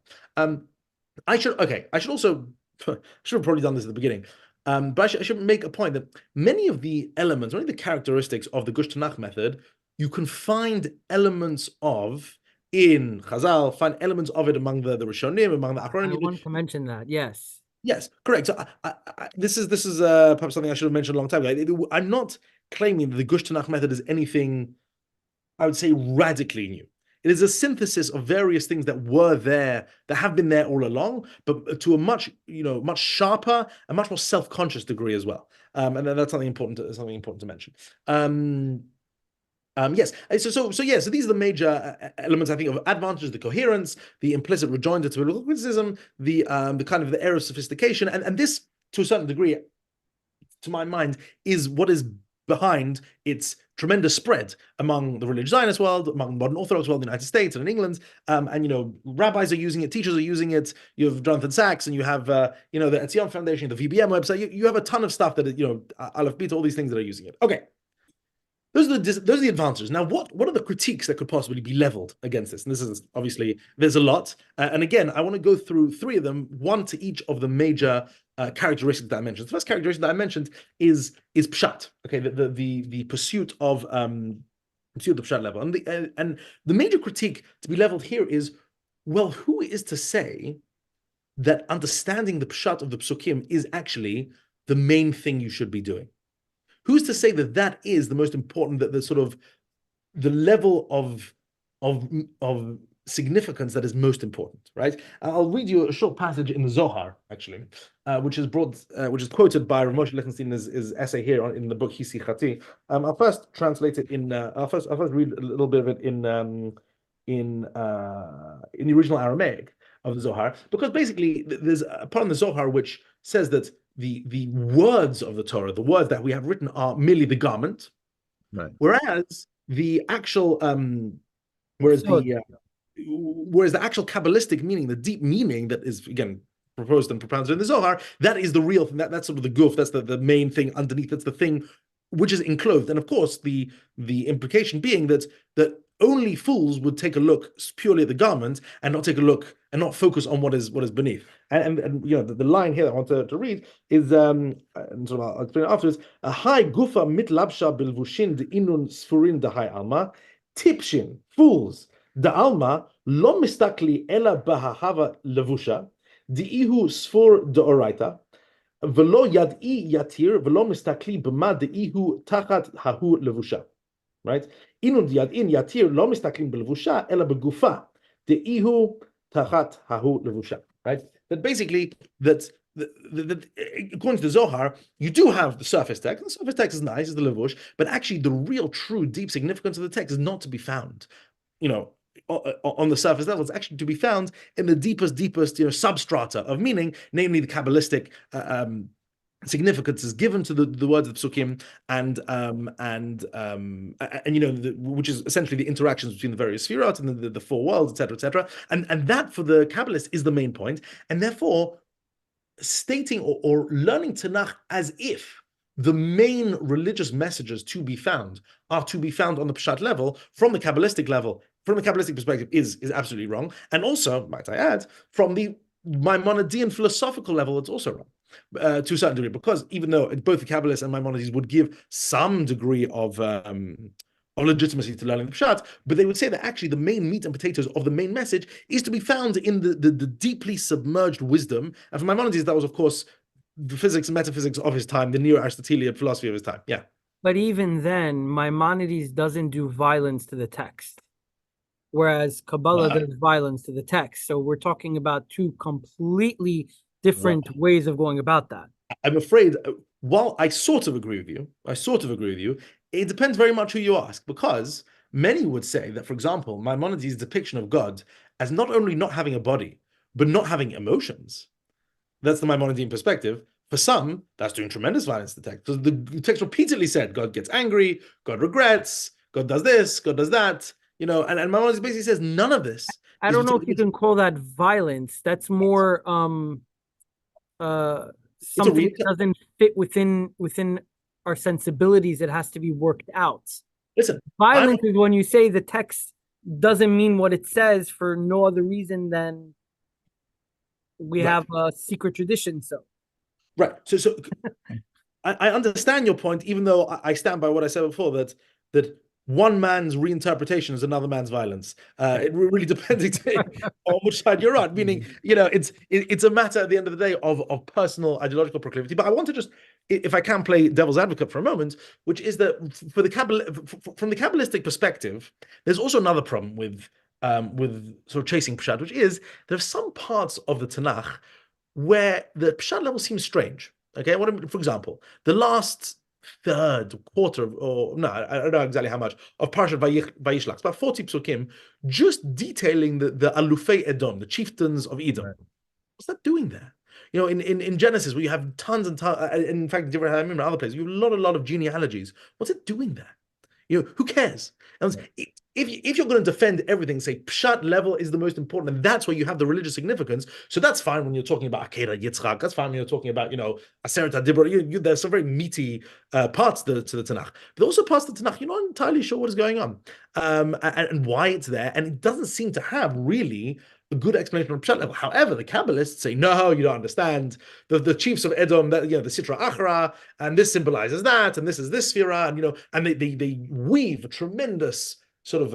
I should have probably done this at the beginning. But I should make a point that many of the elements, many of the characteristics of the Gush Tanakh method, you can find elements of in Chazal, find elements of it among the Rishonim, among the Achronim. I want to mention that, yes. Yes, correct. So this is perhaps something I should have mentioned a long time ago. I'm not claiming that the Gush Tanakh method is anything, I would say, radically new. It is a synthesis of various things that were there, that have been there all along, but to a much sharper and much more self-conscious degree as well. And that's something important to mention. Yes. So these are the major elements, I think, of advantage: the coherence, the implicit rejoinder to biblical criticism, the kind of the air of sophistication, and this, to a certain degree, to my mind, is what is behind its tremendous spread among the religious Zionist world, among modern Orthodox world in the United States and in England. And rabbis are using it, teachers are using it. You have Jonathan Sachs, and you have the Etzion Foundation, the VBM website. You have a ton of stuff that Aleph Beta, all these things that are using it. Okay. those are the advantages. Now, what are the critiques that could possibly be leveled against this? And this is obviously, there's a lot. And again, I want to go through three of them, one to each of the major characteristics that I mentioned. The first characteristic that I mentioned is pshat. Okay, the pursuit of the pshat level, and the major critique to be leveled here is, well, who is to say that understanding the pshat of the psukim is actually the main thing you should be doing? Who's to say that that is the most important, that the sort of the level of significance that is most important, right? I'll read you a short passage in the Zohar, actually, which is quoted by Rav Moshe Lichtenstein in his essay here in the book Hisichati. I'll first translate it in. I'll first read a little bit of it in the original Aramaic of the Zohar, because basically there's a part in the Zohar which says that the words of the Torah, the words that we have written, are merely the garment, right? Whereas the actual whereas the actual Kabbalistic meaning, the deep meaning that is again proposed and propounded in the Zohar, that is the real thing. That's sort of the guf. That's the main thing underneath. That's the thing which is enclosed. And of course, the implication being that only fools would take a look purely at the garment and not take a look and not focus on what is beneath. And you know, the line here that I want to read is and so I'll explain it afterwards. A high gufa mitlabsha bilvushin de inun sfurin de high alma tipshin fools de alma lo mistakli ela bahahava levusha de ihu sfur de oraita velo yad'i yatir velo mistakli b'ma de ihu tachat hahu levusha. Right? Inun yad'in yatir lo mistaklim belevusha ela begufa de ihu tachat hahu levusha. Right? That basically that according to the Zohar, you do have the surface text. And the surface text is nice, is the levush, but actually the real, true, deep significance of the text is not to be found, you know, on the surface level. It's actually to be found in the deepest, you know, substrata of meaning, namely the Kabbalistic significance is given to the words of the psukim, and you know, which is essentially the interactions between the various sefirot and the four worlds, etc., and that for the Kabbalist is the main point, and therefore stating or learning Tanakh as if the main religious messages to be found are to be found on the pshat level, from the Kabbalistic level, from the Kabbalistic perspective, is absolutely wrong, and also, might I add, from the Maimonidean philosophical level, it's also wrong. To a certain degree, because even though both the Kabbalists and Maimonides would give some degree of legitimacy to learning the Pshat, but they would say that actually the main meat and potatoes of the main message is to be found in the deeply submerged wisdom. And for Maimonides, that was, of course, the physics and metaphysics of his time, the neo-Aristotelian philosophy of his time. Yeah. But even then, Maimonides doesn't do violence to the text, whereas Kabbalah does violence to the text. So we're talking about two completely different ways of going about that. I'm afraid, while I sort of agree with you, it depends very much who you ask, because many would say that, for example, Maimonides' depiction of God as not only not having a body, but not having emotions. That's the Maimonidean perspective. For some, that's doing tremendous violence to the text, because the text repeatedly said God gets angry, God regrets, God does this, God does that, you know, and Maimonides basically says none of this. I don't know if you can call that violence. That's more something that doesn't fit within our sensibilities. It has to be worked out. Listen, violence is when you say the text doesn't mean what it says for no other reason than we have a secret tradition. So right. So I understand your point, even though I stand by what I said before, that one man's reinterpretation is another man's violence. It really depends on which side you're on. Meaning, you know, it's a matter at the end of the day of personal ideological proclivity. But I want to just, if I can, play devil's advocate for a moment, which is that from the Kabbalistic perspective, there's also another problem with sort of chasing pshat, which is there are some parts of the Tanakh where the pshat level seems strange. Okay, for example, the last third, quarter, or no, I don't know exactly how much, of Parshat Vayishlach, about 40 psukim, just detailing the Alufei Edom, the chieftains of Edom. Right. What's that doing there? You know, in Genesis, where you have tons and tons, in fact, I remember other places, you have a lot of genealogies. What's it doing there? Who cares? And if you're going to defend everything, say pshat level is the most important, and that's where you have the religious significance. So that's fine when you're talking about Akeda Yitzchak. That's fine when you're talking about Aseret HaDibur. There's some very meaty parts to the Tanakh, but also parts of the Tanakh you're not entirely sure what is going on, and why it's there, and it doesn't seem to have really a good explanation on pshat level. However, the Kabbalists say, no, you don't understand. The chiefs of Edom, that the Sitra Achra, and this symbolizes that, and this is this Sphira, and they weave a tremendous sort of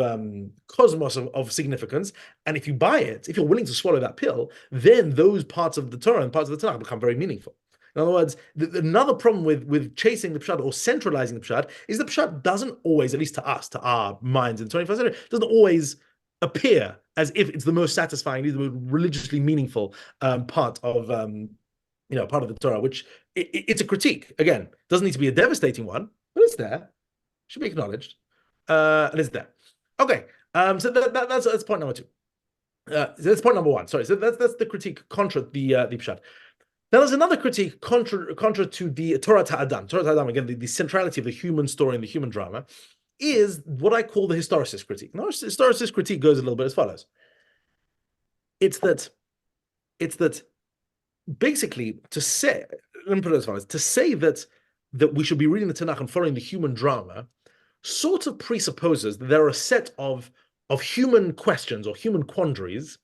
cosmos of significance. And if you buy it, if you're willing to swallow that pill, then those parts of the Torah and parts of the Tanakh become very meaningful. In other words, another problem with chasing the pshat or centralizing the pshat is the pshat doesn't always, at least to us, to our minds in the 21st century, doesn't always appear as if it's the most satisfying, the most religiously meaningful part of part of the Torah, which it's a critique. Again, doesn't need to be a devastating one, but it's there, should be acknowledged, and it's there. Okay, so that's point number two. So that's point number one. Sorry, so that's the critique contra the pshat. Now there's another critique contra to the Torah Ta'adam. Torah Ta'adam, again, the centrality of the human story and the human drama, is what I call the historicist critique. Now, historicist critique goes a little bit as follows. It's that basically to say, let me put it as follows, to say that we should be reading the Tanakh and following the human drama sort of presupposes that there are a set of human questions or human quandaries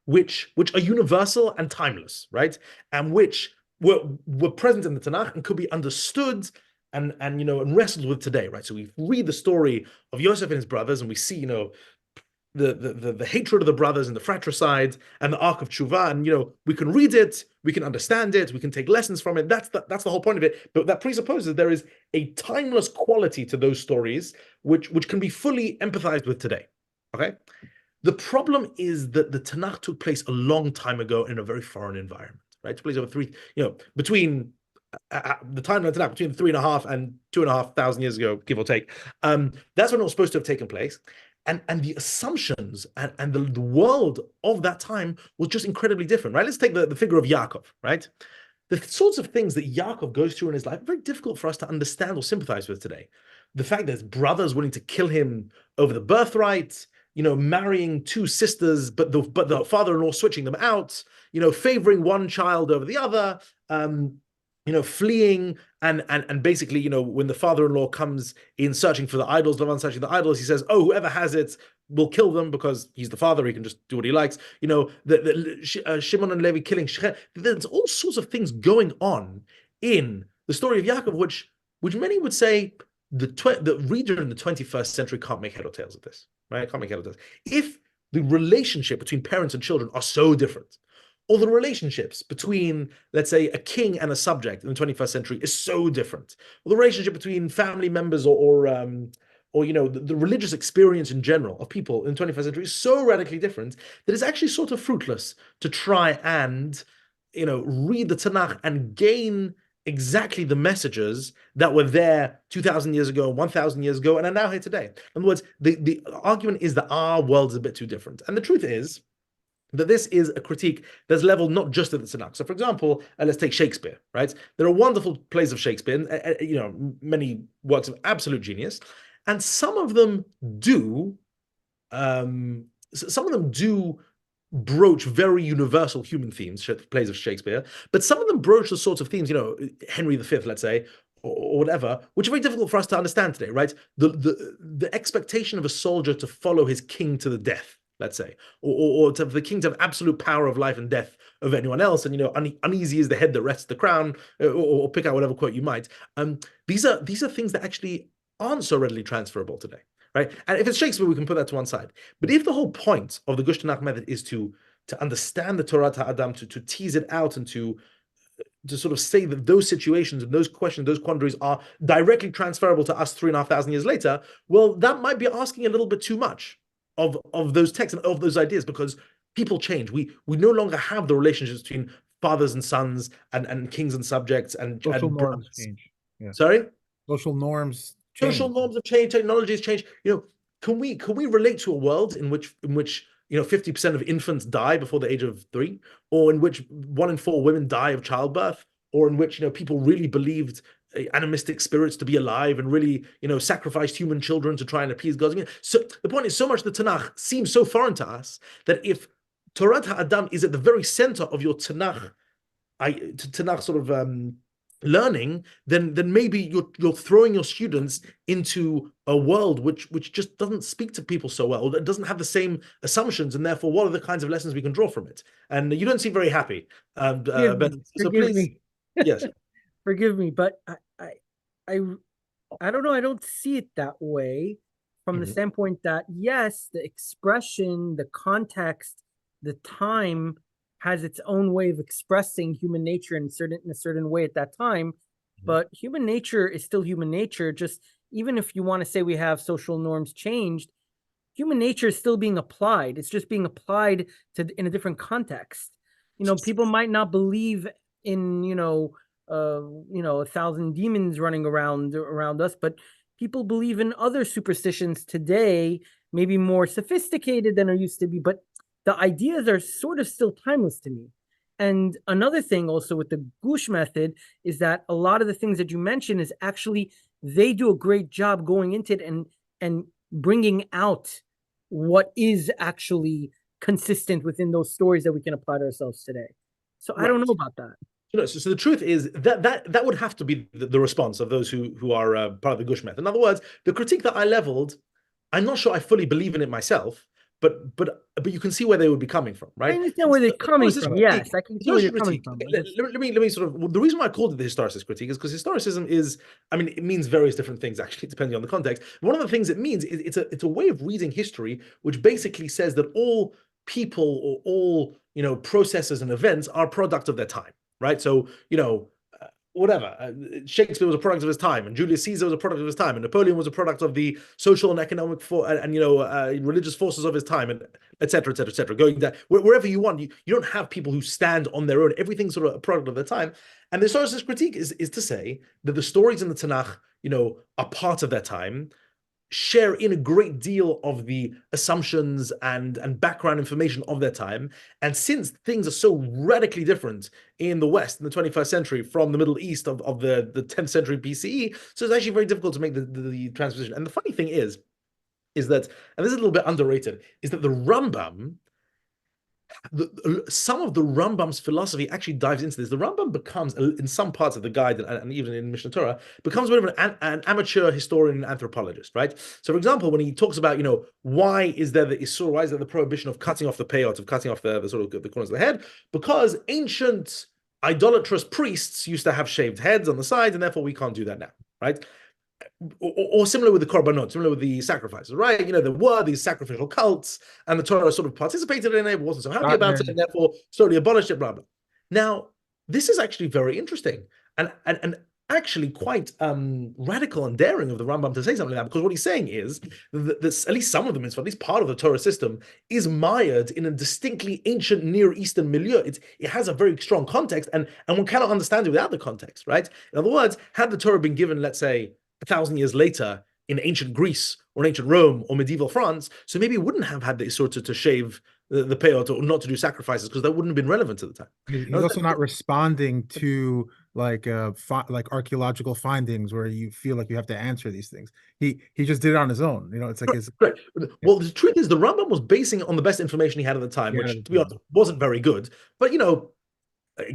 which are universal and timeless, right? And which were present in the Tanakh and could be understood and wrestled with today, right? So we read the story of Yosef and his brothers, and we see, the hatred of the brothers and the fratricide and the arc of tshuva, and we can read it, we can understand it, we can take lessons from it. That's the whole point of it. But that presupposes there is a timeless quality to those stories which can be fully empathized with today. Okay. The problem is that the Tanakh took place a long time ago in a very foreign environment, right? It took place over between the time of the Tanakh, between 3.5 and 2,500 years ago, give or take. That's when it was supposed to have taken place. And the assumptions and the world of that time was just incredibly different, right? Let's take the figure of Yaakov, right? The sorts of things that Yaakov goes through in his life are very difficult for us to understand or sympathize with today. The fact that his brothers willing to kill him over the birthright, marrying two sisters, but the father-in-law switching them out, favoring one child over the other, fleeing and basically, when the father-in-law comes in searching for the idols, Lavan searching the idols, he says, "Oh, whoever has it will kill them because he's the father; he can just do what he likes." Shimon and Levi killing Shechem. There's all sorts of things going on in the story of Yaakov, which many would say the reader in the 21st century can't make head or tails of this, right? Can't make head or tails. If the relationship between parents and children are so different, or the relationships between, let's say, a king and a subject in the 21st century is so different, or the relationship between family members or the religious experience in general of people in the 21st century is so radically different that it's actually sort of fruitless to try and read the Tanakh and gain exactly the messages that were there 2,000 years ago, 1,000 years ago, and are now here today. In other words, the argument is that our world is a bit too different. And the truth is that this is a critique that's leveled not just at the Tanakh. So, for example, let's take Shakespeare, right? There are wonderful plays of Shakespeare, many works of absolute genius, and some of them do broach very universal human themes, plays of Shakespeare, but some of them broach the sorts of themes, Henry V, let's say, or whatever, which are very difficult for us to understand today, right? The expectation of a soldier to follow his king to the death, let's say, or to the king to have absolute power of life and death over anyone else, and uneasy is the head that rests the crown, or pick out whatever quote you might. These are things that actually aren't so readily transferable today, right? And if it's Shakespeare, we can put that to one side. But if the whole point of the Gush Tanakh method is to understand the Torah Ta'adam, to tease it out, and to sort of say that those situations and those questions, those quandaries are directly transferable to us 3,500 years later, well, that might be asking a little bit too much of those texts and of those ideas, because people change. We no longer have the relationships between fathers and sons and kings and subjects and social norms change. Yeah. Sorry? Social norms change. Social norms have changed, technology has changed. Can we relate to a world in which 50% of infants die before the age of 3, or in which 1 in 4 women die of childbirth, or in which people really believed animistic spirits to be alive and really, sacrificed human children to try and appease God. I mean, so the point is, so much the Tanakh seems so foreign to us that if Torah Ha'adam is at the very center of your Tanakh, sort of learning, then maybe you're throwing your students into a world which just doesn't speak to people so well. It doesn't have the same assumptions, and therefore, what are the kinds of lessons we can draw from it? And you don't seem very happy, Ben. So please, me. Yes, forgive me, but I don't know. I don't see it that way from the standpoint that yes, the expression, the context, the time has its own way of expressing human nature in a certain way at that time. But human nature is still human nature. Just even if you want to say we have social norms changed, human nature is still being applied. It's just being applied in a different context. People might not believe in, 1,000 demons running around us, but people believe in other superstitions today, maybe more sophisticated than it used to be. But the ideas are sort of still timeless to me. And another thing also with the Gush method is that a lot of the things that you mentioned is actually, they do a great job going into it and bringing out what is actually consistent within those stories that we can apply to ourselves today. So I don't know about that. So the truth is that would have to be the response of those who are part of the Gush method. In other words, the critique that I leveled, I'm not sure I fully believe in it myself, but you can see where they would be coming from, right? I understand where they're coming from. Yes, I can see where they're coming from. Let me sort of, the reason why I called it the historicist critique is because historicism is, it means various different things, actually, depending on the context. One of the things it means is it's a way of reading history, which basically says that all people or all, processes and events are a product of their time, right? So, whatever. Shakespeare was a product of his time, and Julius Caesar was a product of his time, and Napoleon was a product of the social and economic religious forces of his time, and et cetera, et cetera, et cetera. Going down wherever you want, you don't have people who stand on their own. Everything's sort of a product of their time. And the historicist critique is to say that the stories in the Tanakh, are part of their time, share in a great deal of the assumptions and background information of their time. And since things are so radically different in the West in the 21st century from the Middle East of the 10th century BCE, so it's actually very difficult to make the transposition. And the funny thing is that, and this is a little bit underrated, is that the Rambam, some of the Rambam's philosophy actually dives into this. The Rambam becomes, in some parts of the guide and even in Mishnah Torah, becomes a bit of an amateur historian and anthropologist, right? So, for example, when he talks about, why is there the Isur, why is there the prohibition of cutting off the peyot, of cutting off the sort of the corners of the head? Because ancient idolatrous priests used to have shaved heads on the sides, and therefore we can't do that now, right? Or similar with the korbanot, similar with the sacrifices, right? There were these sacrificial cults, and the Torah sort of participated in it, wasn't so happy about it, and therefore slowly abolished it, blah, blah. Now, this is actually very interesting and actually quite radical and daring of the Rambam to say something like that, because what he's saying is that this, at least some of them, at least part of the Torah system, is mired in a distinctly ancient Near Eastern milieu. It has a very strong context, and one cannot understand it without the context, right? In other words, had the Torah been given, let's say, 1,000 years later in ancient Greece or ancient Rome or medieval France, so maybe it wouldn't have had the sort to shave the peyot or not to do sacrifices, because that wouldn't have been relevant at the time. He's also not responding to like archaeological findings where you feel like you have to answer these things. He just did it on his own. It's like his. Right. Well, the truth is, the Rambam was basing it on the best information he had at the time, which, to be honest, wasn't very good. But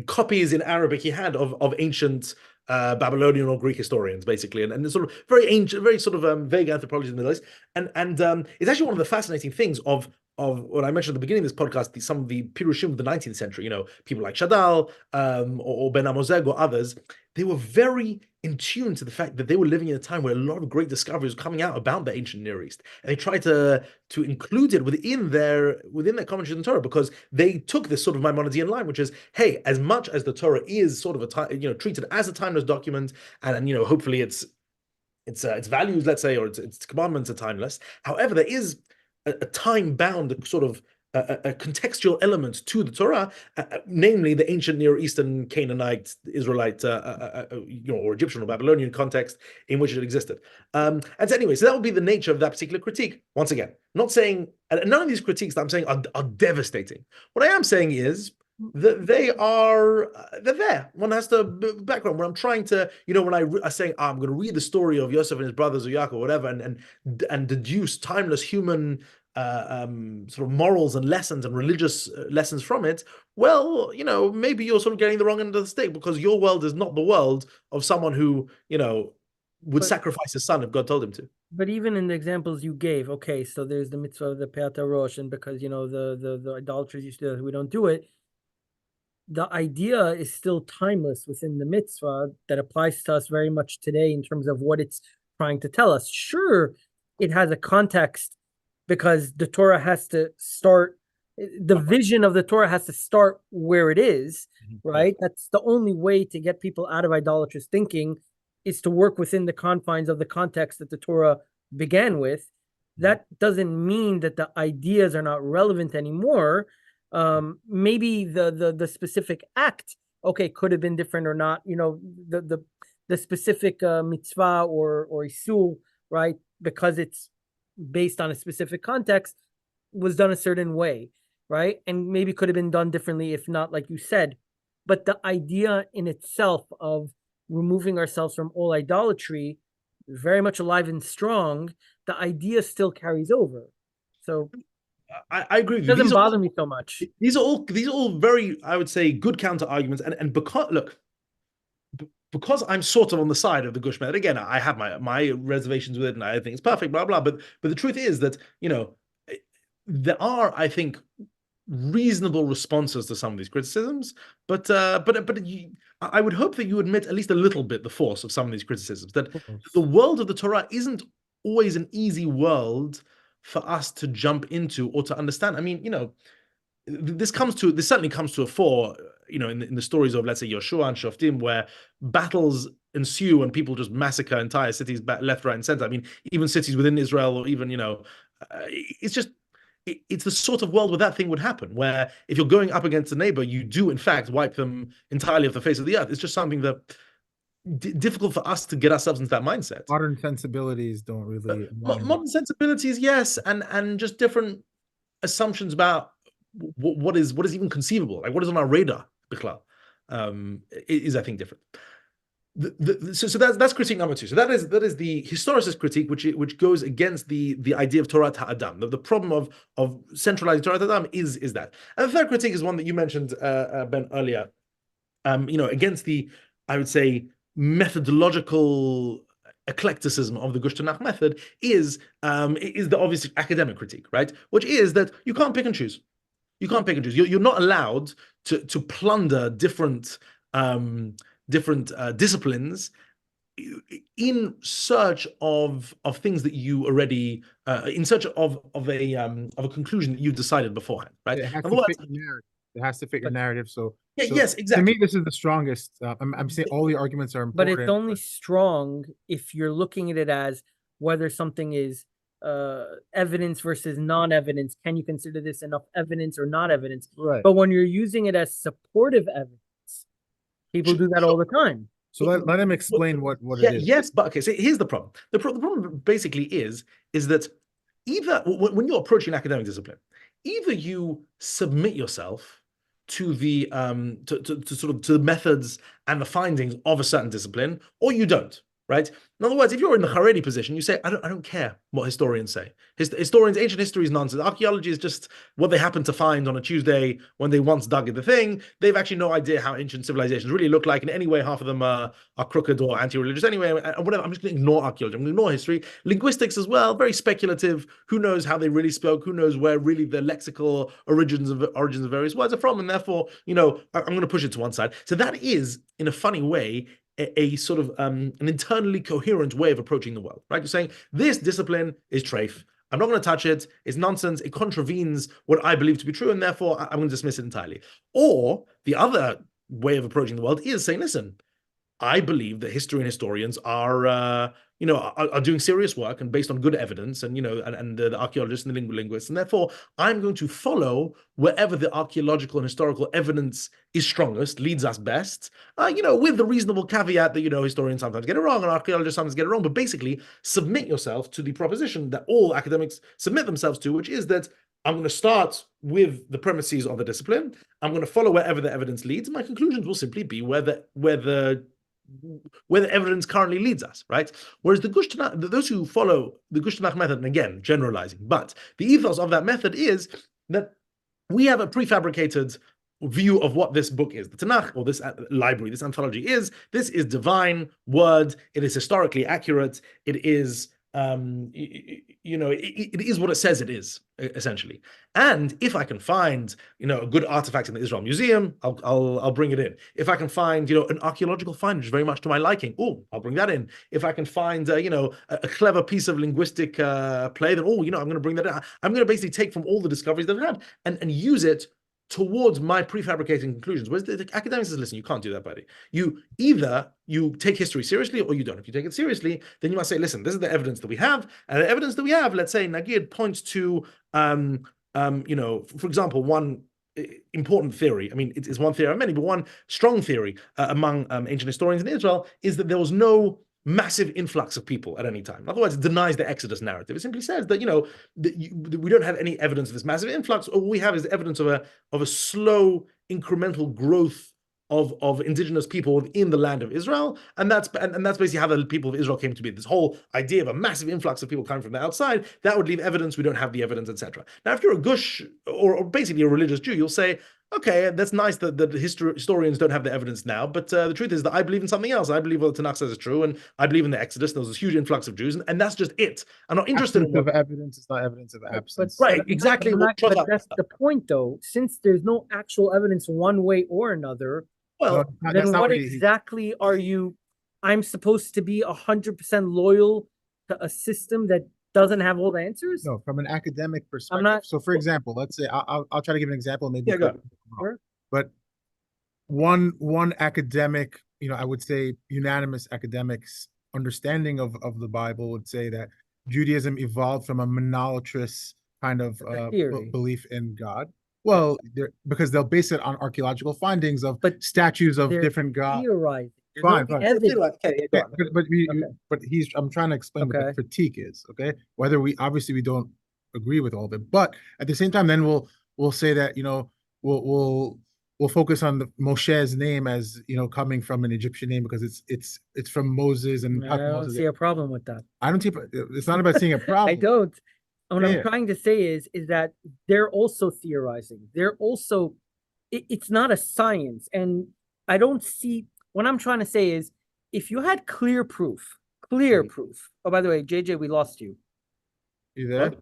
copies in Arabic he had of ancient Babylonian or Greek historians, basically, and it's sort of very ancient, very sort of vague anthropology in the Middle East, and it's actually one of the fascinating things of what I mentioned at the beginning of this podcast, some of the Pirushim of the 19th century, people like Shadal or Ben Amozeg or others, they were very in tune to the fact that they were living in a time where a lot of great discoveries were coming out about the ancient Near East, and they tried to include it within their commentaries on the Torah, because they took this sort of Maimonidean line, which is, hey, as much as the Torah is sort of treated as a timeless document, and hopefully its values, let's say, or its commandments are timeless. However, there is a time-bound sort of a contextual element to the Torah, namely the ancient Near Eastern Canaanite, Israelite, or Egyptian or Babylonian context in which it existed. And so anyway, so that would be the nature of that particular critique. Once again, not saying, and none of these critiques that I'm saying are devastating. What I am saying is, They're there. One has to background. When I'm trying to, when I say I'm going to read the story of Yosef and his brothers or Yaakov or whatever, and deduce timeless human sort of morals and lessons and religious lessons from it. Well, maybe you're sort of getting the wrong end of the stick, because your world is not the world of someone who would sacrifice his son if God told him to. But even in the examples you gave, okay, so there's the mitzvah of the Peat Rosh, and because the idolaters used to do it, we don't do it. The idea is still timeless within the mitzvah that applies to us very much today in terms of what it's trying to tell us. Sure, it has a context because the Torah has to start, the vision of the Torah has to start where it is, right? That's the only way to get people out of idolatrous thinking, is to work within the confines of the context that the Torah began with. That doesn't mean that the ideas are not relevant anymore. Maybe the specific act, okay, could have been different or not. The specific mitzvah or isul, right? Because it's based on a specific context, was done a certain way, right? And maybe could have been done differently if not, like you said. But the idea in itself of removing ourselves from all idolatry, very much alive and strong. The idea still carries over. So I agree with you. It doesn't bother all, me so much. These are all very, I would say, good counter arguments. And because I'm sort of on the side of the Gush method, again, I have my reservations with it, and I think it's perfect, blah blah. But the truth is that there are, I think, reasonable responses to some of these criticisms, but I would hope that you admit at least a little bit the force of some of these criticisms, that the world of the Torah isn't always an easy world for us to jump into or to understand. I mean, this certainly comes to a fore, in the stories of, let's say, Yoshua and Shoftim, where battles ensue and people just massacre entire cities left, right, and center. I mean, even cities within Israel, or even, it's the sort of world where that thing would happen, where if you're going up against a neighbor, you do in fact wipe them entirely off the face of the earth. It's just something that difficult for us to get ourselves into that mindset. Modern sensibilities don't really modern sensibilities, yes, and just different assumptions about what is even conceivable, like what is on our radar, is I think different. So that's critique number two. So that is the historicist critique, which goes against the idea of Torah Ha'adam. The problem of centralizing Torah Ha'adam is that. And the third critique is one that you mentioned, Ben, earlier. Against the, I would say, methodological eclecticism of the Gush Tanakh method is the obvious academic critique, right? Which is that you can't pick and choose. You can't pick and choose. You're not allowed to plunder different disciplines in search of things that you already in search of a conclusion that you've decided beforehand, right? It has to fit your narrative. It has to fit your narrative. So yes, exactly. To me, this is the strongest. I'm saying all the arguments are important, but it's only strong if you're looking at it as whether something is evidence versus non-evidence. Can you consider this enough evidence or not evidence? Right. But when you're using it as supportive evidence, people do that all the time. So let him explain what it is. Yes, but okay. So here's the problem. The problem basically is that either when you're approaching an academic discipline, either you submit yourself to the to the methods and the findings of a certain discipline, or you don't. Right? In other words, if you're in the Haredi position, you say, I don't care what historians say. Historians, ancient history is nonsense. Archaeology is just what they happen to find on a Tuesday when they once dug at the thing. They've actually no idea how ancient civilizations really look like. And anyway, half of them are crooked or anti-religious. Anyway, whatever. I'm just going to ignore archaeology. I'm going to ignore history. Linguistics as well, very speculative. Who knows how they really spoke? Who knows where really the lexical origins of various words are from? And therefore, I'm going to push it to one side. So that is, in a funny way, a sort of an internally coherent way of approaching the world, right? You're saying this discipline is treif. I'm not going to touch it. It's nonsense. It contravenes what I believe to be true, and therefore I'm going to dismiss it entirely. Or the other way of approaching the world is saying, listen, I believe that history and historians are doing serious work and based on good evidence, and and the archaeologists and the linguists, and therefore I'm going to follow wherever the archaeological and historical evidence is strongest, leads us best, with the reasonable caveat that historians sometimes get it wrong and archaeologists sometimes get it wrong, but basically submit yourself to the proposition that all academics submit themselves to, which is that I'm going to start with the premises of the discipline. I'm going to follow wherever the evidence leads. My conclusions will simply be where the evidence currently leads us, right? Whereas the Gush Tanakh, those who follow the Gush Tanakh method, and again, generalizing, but the ethos of that method is that we have a prefabricated view of what this book is. The Tanakh, or this library, this anthology is. This is divine word. It is historically accurate. It is it is what it says it is, essentially. And if I can find, a good artifact in the Israel Museum, I'll bring it in. If I can find, an archaeological find which is very much to my liking, I'll bring that in. If I can find, a clever piece of linguistic play, then I'm going to bring that in. I'm going to basically take from all the discoveries that I've had and use it towards my prefabricating conclusions. Whereas the academic says, listen, you can't do that, buddy. Either you take history seriously or you don't. If you take it seriously, then you must say, listen, this is the evidence that we have. And the evidence that we have, let's say, Nagid points to, for example, one important theory. I mean, it's one theory of many, but one strong theory among ancient historians in Israel is that there was no massive influx of people at any time. In other words, it denies the Exodus narrative. It simply says that we don't have any evidence of this massive influx. All we have is evidence of a slow incremental growth of indigenous people within the land of Israel, and that's basically how the people of Israel came to be. This whole idea of a massive influx of people coming from the outside, that would leave evidence. We don't have the evidence, etc. Now, if you're a Gush or basically a religious Jew, you'll say, okay, that's nice that the historians don't have the evidence now, but the truth is that I believe in something else. I believe what the Tanakh says is true, and I believe in the Exodus. There was this huge influx of Jews, and that's just it. I'm not interested in what evidence. It's not evidence of absence. Right, exactly. But that's the point, though. Since there's no actual evidence one way or another, well, then what exactly are you? I'm supposed to be 100% loyal to a system that doesn't have all the answers? No, from an academic perspective. So, for example, let's say I'll try to give an example. Maybe, Sure. But one academic, I would say unanimous academics understanding of the Bible would say that Judaism evolved from a monolatrous kind of belief in God. Well, because they'll base it on archaeological findings of statues of different gods. Theorizing. Fine. But I'm trying to explain what the critique is. Okay, whether we don't agree with all of it, but at the same time, then we'll say that we'll focus on the Moshe's name as coming from an Egyptian name because it's from Moses, and I don't see a problem with that. I don't see. It's not about seeing a problem. I don't. What I'm trying to say is that they're also theorizing. They're also, it's not a science. And I don't see, what I'm trying to say is, if you had clear proof. Oh, by the way, JJ, we lost you. You there?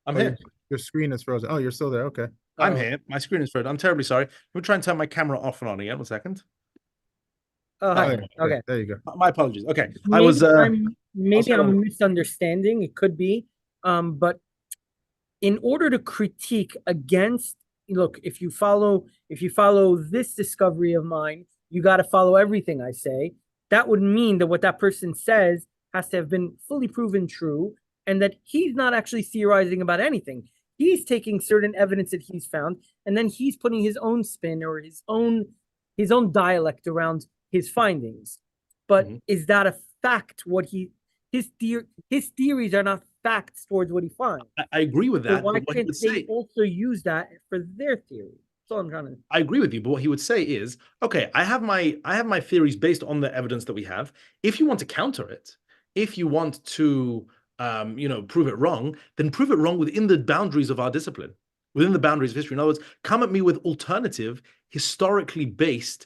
I'm here. Your screen is frozen. Oh, you're still there. Okay. I'm here. My screen is frozen. I'm terribly sorry. Let me try and turn my camera off and on again. 1 second. Oh, hi. Okay. There you go. My apologies. Okay. Maybe I'm misunderstanding. It could be. But in order to critique against, look, if you follow this discovery of mine, you got to follow everything I say. That would mean that what that person says has to have been fully proven true, and that he's not actually theorizing about anything. He's taking certain evidence that he's found, and then he's putting his own spin or his own dialect around his findings. But is that a fact? His theories are not facts towards what he finds. I agree with that. So why can't they also use that for their theory? That's all I'm trying to. I agree with you, but what he would say is, okay, I have my theories based on the evidence that we have. If you want to counter it, if you want to prove it wrong, then prove it wrong within the boundaries of our discipline, within the boundaries of history. In other words, come at me with alternative, historically based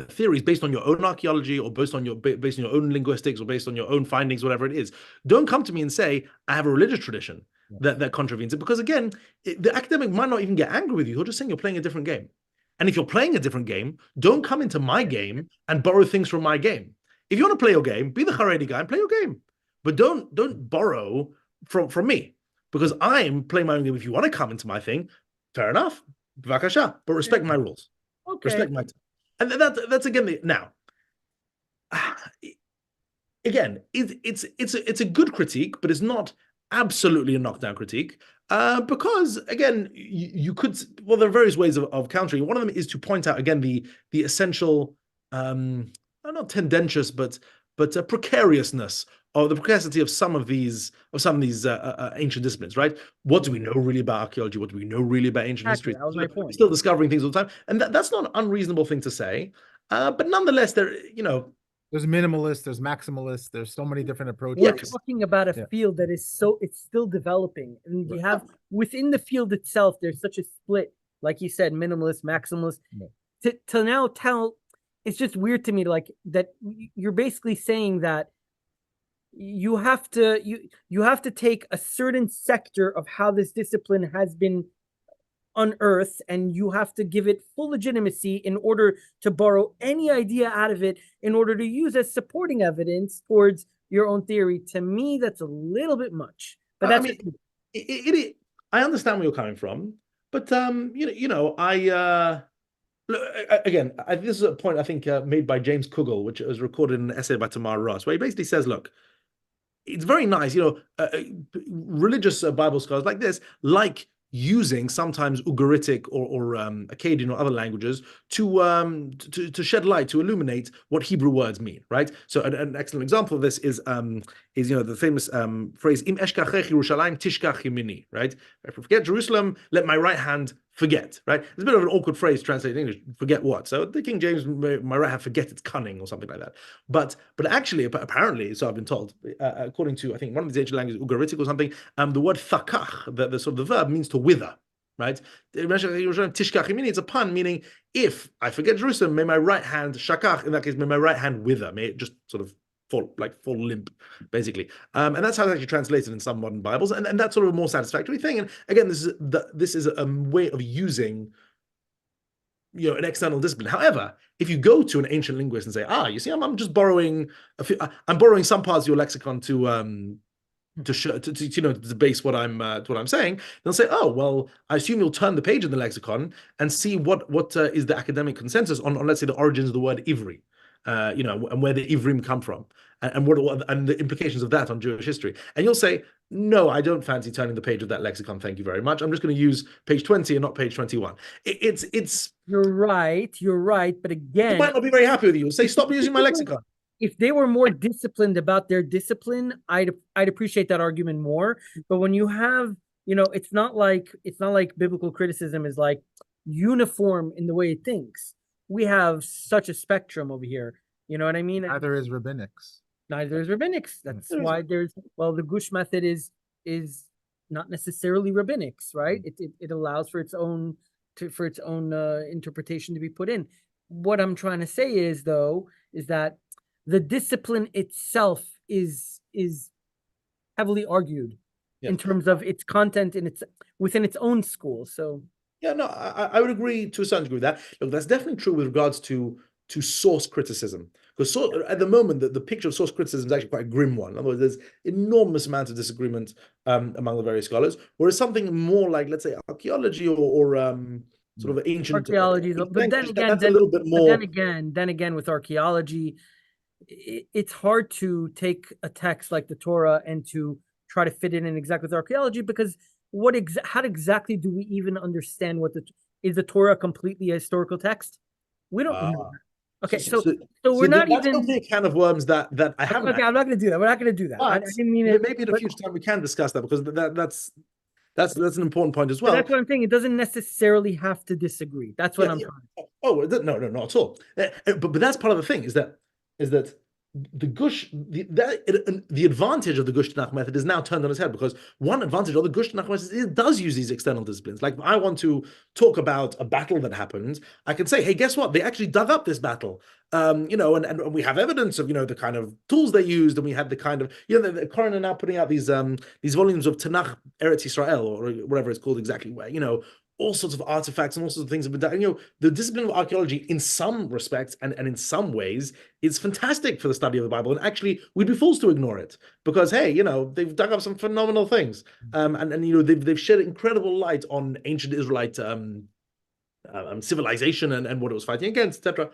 theories based on your own archaeology, or based on your own linguistics, or based on your own findings, whatever it is. Don't come to me and say I have a religious tradition that contravenes it, because again, the academic might not even get angry with you. He'll just saying you're playing a different game. And if you're playing a different game, don't come into my game and borrow things from my game. If you want to play your game, be the Haredi guy and play your game. But don't borrow from me, because I'm playing my own game. If you want to come into my thing, fair enough, b'vakasha, but respect my rules. Okay. Respect my time. And that's again now. Again, it's a good critique, but it's not absolutely a knockdown critique, because again, you could, well, there are various ways of countering. One of them is to point out again the essential, not tendentious, but a precariousness or the precocity of some of these ancient disciplines, right? What do we know really about archaeology? What do we know really about ancient history? That was my point. We're still discovering things all the time, and that's not an unreasonable thing to say. But nonetheless, there's minimalist, there's maximalist, there's so many different approaches. We're talking about a field that is it's still developing, and you have within the field itself, there's such a split, like you said, minimalist, maximalist. To now tell, it's just weird to me, like that you're basically saying that you have to take a certain sector of how this discipline has been unearthed, and you have to give it full legitimacy in order to borrow any idea out of it in order to use as supporting evidence towards your own theory. To me, that's a little bit much. But that's I understand where you're coming from, but I look, again, this is a point I think made by James Kugel, which was recorded in an essay by Tamar Ross, where he basically says, look, it's very nice, religious Bible scholars like this, like using sometimes Ugaritic or Akkadian or other languages to shed light, to illuminate what Hebrew words mean, right? So an excellent example of this is the famous phrase Im eshkachech Yerushalayim tishkach yemini, right? If I forget Jerusalem, let my right hand forget, right? It's a bit of an awkward phrase translated in English. Forget what? So the King James, my right hand forget its cunning or something like that. But actually, apparently, so I've been told, according to I think one of these ancient languages, Ugaritic or something, the word thakach, the sort of the verb means to wither, right? It's a pun meaning if I forget Jerusalem, may my right hand shakach. In that case, may my right hand wither. May it just sort of fall limp, basically, and that's how it's actually translated in some modern Bibles, and that's sort of a more satisfactory thing. And again, this is a way of using, an external discipline. However, if you go to an ancient linguist and say, you see, I'm just borrowing I'm borrowing some parts of your lexicon to base what I'm saying, they'll say, oh well, I assume you'll turn the page in the lexicon and see what is the academic consensus on let's say the origins of the word Ivri. And where the Ivrim come from, and what and the implications of that on Jewish history. And you'll say, no, I don't fancy turning the page of that lexicon. Thank you very much. I'm just going to use page 20 and not page 21. It's. You're right. But again, they might not be very happy with you. You'll say, stop using my lexicon. If they were more disciplined about their discipline, I'd appreciate that argument more. But when you have, it's not like biblical criticism is like uniform in the way it thinks. We have such a spectrum over here. You know what I mean? Neither is rabbinics. That's why the Gush method is not necessarily rabbinics, right? It allows for its own interpretation to be put in. What I'm trying to say is that the discipline itself is heavily argued in terms of its content within its own school. So. Yeah, no, I would agree to a certain degree with that. Look, that's definitely true with regards to source criticism. Because at the moment, the picture of source criticism is actually quite a grim one. In other words, there's enormous amount of disagreement among the various scholars. Whereas something more like, let's say, archaeology or sort of ancient archaeology, but then again, that's a little bit more. Then again, with archaeology, it's hard to take a text like the Torah and to try to fit it in exactly with archaeology, because how exactly do we even understand is the Torah completely a historical text? We don't know. Okay, so we're not even. That's a can of worms that I haven't. Okay, I'm not going to do that. We're not going to do that. I didn't mean it. Maybe in a future time we can discuss that, because that's an important point as well. But that's what I'm saying. It doesn't necessarily have to disagree. That's what I'm trying. Oh no, not at all. But that's part of the thing is that the Gush, the advantage of the Gush Tanakh method is now turned on its head, because one advantage of the Gush Tanakh method is it does use these external disciplines. Like, if I want to talk about a battle that happened, I can say, hey, guess what? They actually dug up this battle, and we have evidence of the kind of tools they used, and we had the kind of the Koran are now putting out these volumes of Tanakh Eretz Yisrael, or whatever it's called exactly, where all sorts of artifacts and all sorts of things have been done. The discipline of archaeology, in some respects and in some ways, is fantastic for the study of the Bible. And actually, we'd be fools to ignore it, because hey, they've dug up some phenomenal things, and they've shed incredible light on ancient Israelite civilization and what it was fighting against, etc.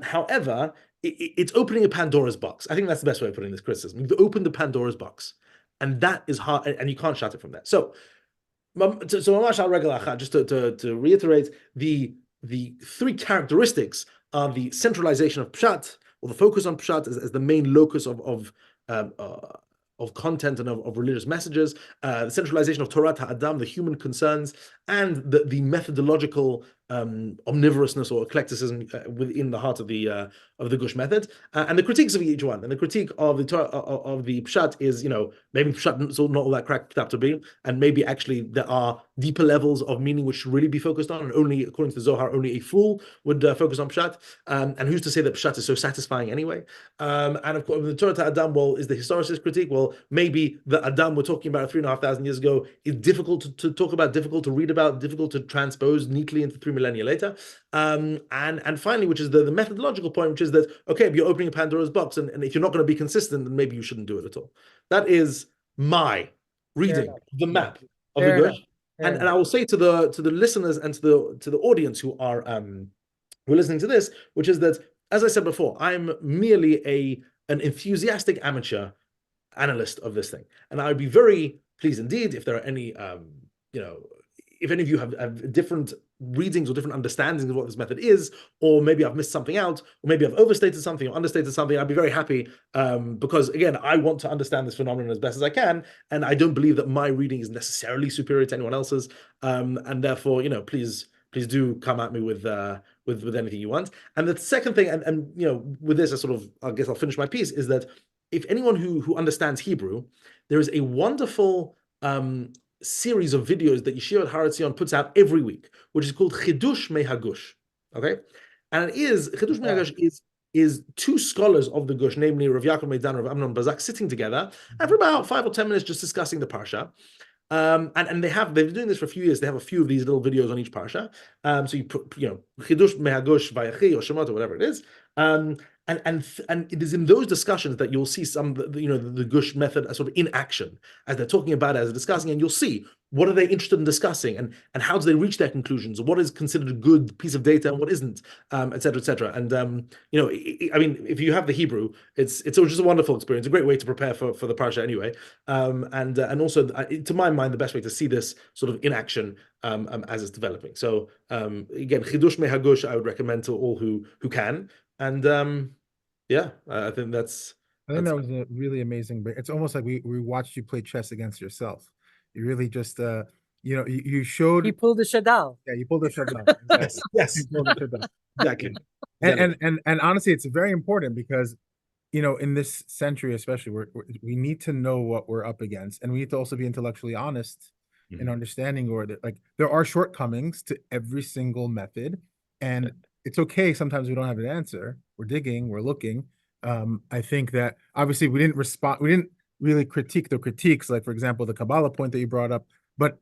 However, it's opening a Pandora's box. I think that's the best way of putting this criticism. You've opened the Pandora's box, and that is hard, and you can't shut it from there. So just to reiterate, the three characteristics are the centralization of Pshat, or the focus on Pshat as the main locus of of content and of religious messages, the centralization of Torah Adam, the human concerns, and the methodological omnivorousness or eclecticism within the heart of the Gush method, and the critiques of each one. And the critique of the Torah, of the Pshat is, maybe Pshat is not all that cracked up to be, and maybe actually there are deeper levels of meaning which should really be focused on, and only, according to the Zohar, only a fool would focus on Pshat. And who's to say that Pshat is so satisfying anyway? And of course, the Torah Adam, well, is the historicist critique. Well, maybe the Adam we're talking about 3,500 years ago is difficult to talk about, difficult to read about, difficult to transpose neatly into 3 millennia later. And finally, which is the methodological point, which is that, okay, if you're opening a Pandora's box, and if you're not going to be consistent, then maybe you shouldn't do it at all. That is my reading the map of the Gush. And I will say to the listeners and to the audience who are listening to this, which is that, as I said before, I'm merely an enthusiastic amateur analyst of this thing, and I would be very pleased indeed if there are any if any of you have different readings or different understandings of what this method is, or maybe I've missed something out, or maybe I've overstated something or understated something. I'd be very happy, because again, I want to understand this phenomenon as best as I can, and I don't believe that my reading is necessarily superior to anyone else's, and therefore, please do come at me with anything you want. And the second thing, and with this, I guess I'll finish my piece, is that if anyone who understands Hebrew, there is a wonderful series of videos that Yeshivat Har Etzion puts out every week, which is called Chidush Mehagush. Okay, and Chidush Mehagush is two scholars of the Gush, namely Rav Yaakov Meidan and Rav Amnon Bazak, sitting together and for about 5 or 10 minutes just discussing the parsha. And they've been doing this for a few years. They have a few of these little videos on each parsha. So you put Chidush Mehagush Vayechi or Shemot or whatever it is. And it is in those discussions that you'll see some the Gush method as sort of in action, as they're talking about it, as they're discussing, and you'll see what are they interested in discussing, and how do they reach their conclusions, what is considered a good piece of data and what isn't, et cetera, et cetera. And I mean, if you have the Hebrew, it's just a wonderful experience, a great way to prepare for the parsha anyway, and also to my mind the best way to see this sort of in action as it's developing. So again, Chidush Mehagush I would recommend to all who can. And I think that was a really amazing. It's almost like we watched you play chess against yourself. You really just you showed. He pulled the shadal. Yeah, you pulled the shadal. Exactly. Yes, exactly. And honestly, it's very important because in this century, especially, we need to know what we're up against, and we need to also be intellectually honest in understanding, or that there are shortcomings to every single method, and it's okay. Sometimes we don't have an answer. We're digging, we're looking. I think that obviously we didn't really critique the critiques, like for example, the Kabbalah point that you brought up. But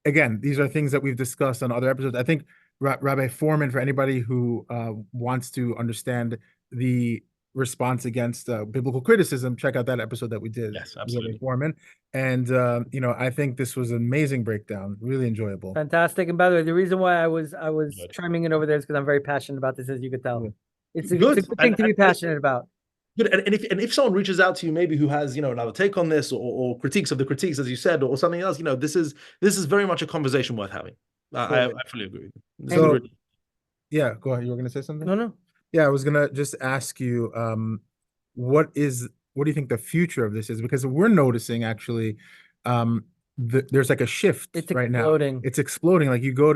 again, these are things that we've discussed on other episodes. I think Rabbi Foreman, for anybody who wants to understand the response against biblical criticism, check out that episode that we did. Yes, absolutely. Rabbi Foreman. And I think this was an amazing breakdown, really enjoyable. Fantastic. And by the way, the reason why I was chiming in over there is because I'm very passionate about this, as you could tell. It's a good thing to be passionate about. Good. And if someone reaches out to you, maybe who has another take on this, or critiques of the critiques, as you said, or something else, this is very much a conversation worth having. I fully agree with you. So, yeah, go ahead. You were going to say something? No. Yeah, I was gonna just ask you, what do you think the future of this is? Because we're noticing actually, there's like a shift right now. It's exploding. Like you go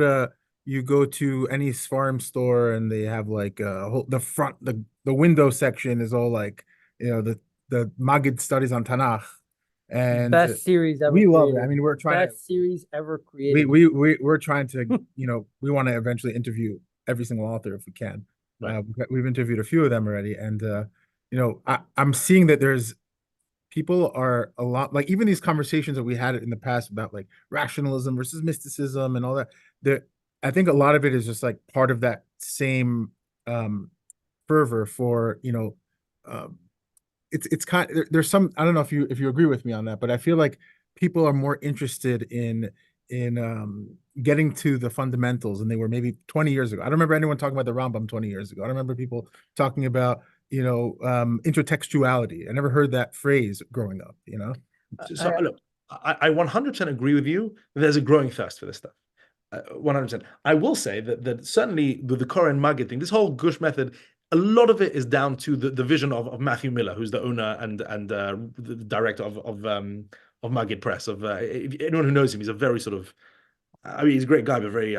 to any farm store and they have like the window section is all like the Maggid studies on Tanakh, and best series ever. We love it. I mean, we're trying best series ever created. We're trying to we want to eventually interview every single author if we can. Right. We've interviewed a few of them already, and I'm seeing that there's people are a lot, like even these conversations that we had in the past about like rationalism versus mysticism and all that. I think a lot of it is just like part of that same fervor for it's kind of, there's some, I don't know if you agree with me on that, but I feel like people are more interested in getting to the fundamentals than they were maybe 20 years ago. I don't remember anyone talking about the Rambam 20 years ago. I don't remember people talking about intertextuality. I never heard that phrase growing up. So look, I 100% agree with you. There's a growing thirst for this stuff. 100%. I will say that certainly the Koren Maggid thing, this whole Gush method, a lot of it is down to the vision of Matthew Miller, who's the owner and the director of Maggid Press. If anyone who knows him, he's a very sort of, I mean, he's a great guy, but very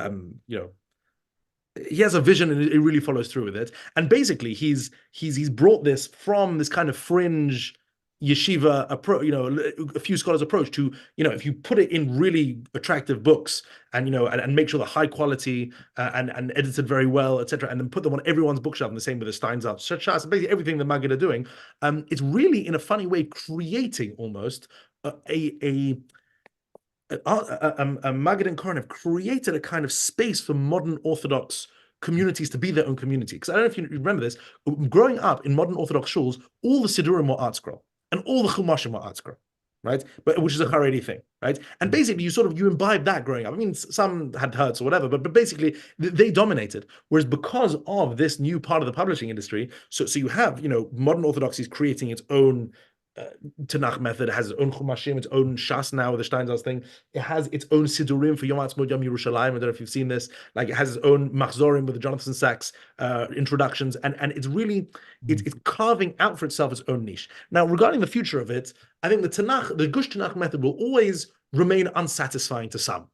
he has a vision and it really follows through with it. And basically, he's brought this from this kind of fringe yeshiva approach, a few scholars approach to, if you put it in really attractive books and, and make sure they're high quality and edited very well, etc., and then put them on everyone's bookshelf, and the same with the Steins out, basically everything the Maggid are doing, it's really, in a funny way, creating almost a Maggid and Koren have created a kind of space for modern Orthodox communities to be their own community. Because I don't know if you remember this, growing up in modern Orthodox shuls, all the Siddurim were art scroll, and all the Chumashim were art scroll, right? But which is a Haredi thing, right? And basically, you imbibe that growing up. I mean, some had Hertz or whatever, but basically they dominated. Whereas because of this new part of the publishing industry, so you have modern Orthodoxy is creating its own Tanakh method. It has its own Chumashim, its own Shas now with the Steinsaltz thing. It has its own Sidurim for Yom Ha'atzmaut, Yom Yerushalayim. I don't know if you've seen this. Like, it has its own Machzorim with the Jonathan Sachs introductions, and it's really it's carving out for itself its own niche. Now, regarding the future of it, I think the Gush Tanakh method will always remain unsatisfying to some.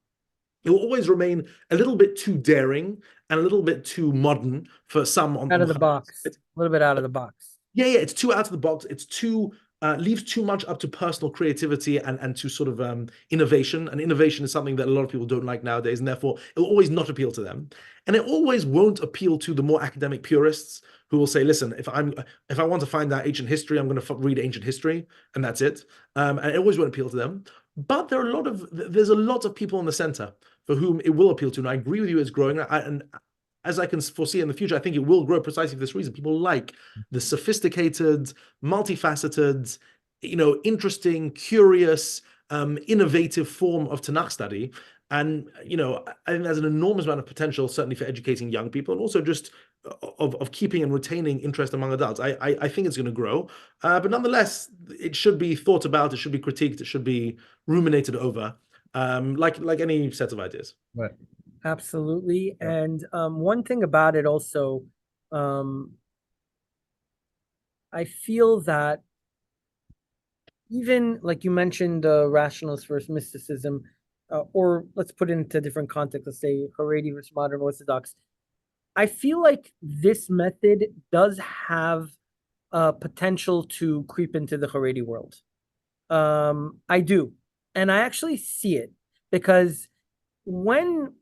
It will always remain a little bit too daring and a little bit too modern for some. Out of the box, a little bit out of the box. Yeah, it's too out of the box. It's too leaves too much up to personal creativity and to sort of innovation. And innovation is something that a lot of people don't like nowadays, and therefore it will always not appeal to them. And it always won't appeal to the more academic purists who will say, listen, if I want to find out ancient history, I'm going to read ancient history, and that's it. And it always won't appeal to them. But there's a lot of people in the center for whom it will appeal to. And I agree with you, it's growing. And as I can foresee in the future, I think it will grow precisely for this reason. People like the sophisticated, multifaceted, interesting, curious, innovative form of Tanakh study. And, I think there's an enormous amount of potential, certainly for educating young people, and also just of keeping and retaining interest among adults. I think it's going to grow. But nonetheless, it should be thought about, it should be critiqued, it should be ruminated over, like any set of ideas. Right. Absolutely. Yeah. And one thing about it also, I feel that even like you mentioned, rationalist versus mysticism, or let's put it into a different context, let's say Haredi versus modern Orthodox. I feel like this method does have potential to creep into the Haredi world. I do. And I actually see it because when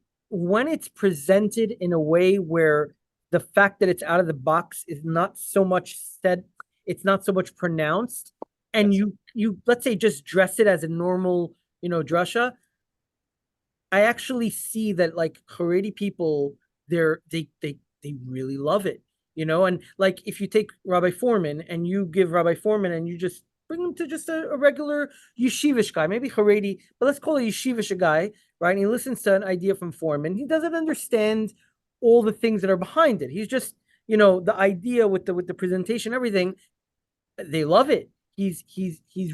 it's presented in a way where the fact that it's out of the box is not so much said, it's not so much pronounced, and you let's say just dress it as a normal, drasha, I actually see that like Haredi people, they really love it, and like if you take Rabbi Foreman and you give Rabbi Foreman and you just bring him to just a regular yeshivish guy, maybe Haredi, but let's call it a yeshivish guy, right? And he listens to an idea from Foreman. He doesn't understand all the things that are behind it. He's just, the idea with the presentation, everything. They love it. He's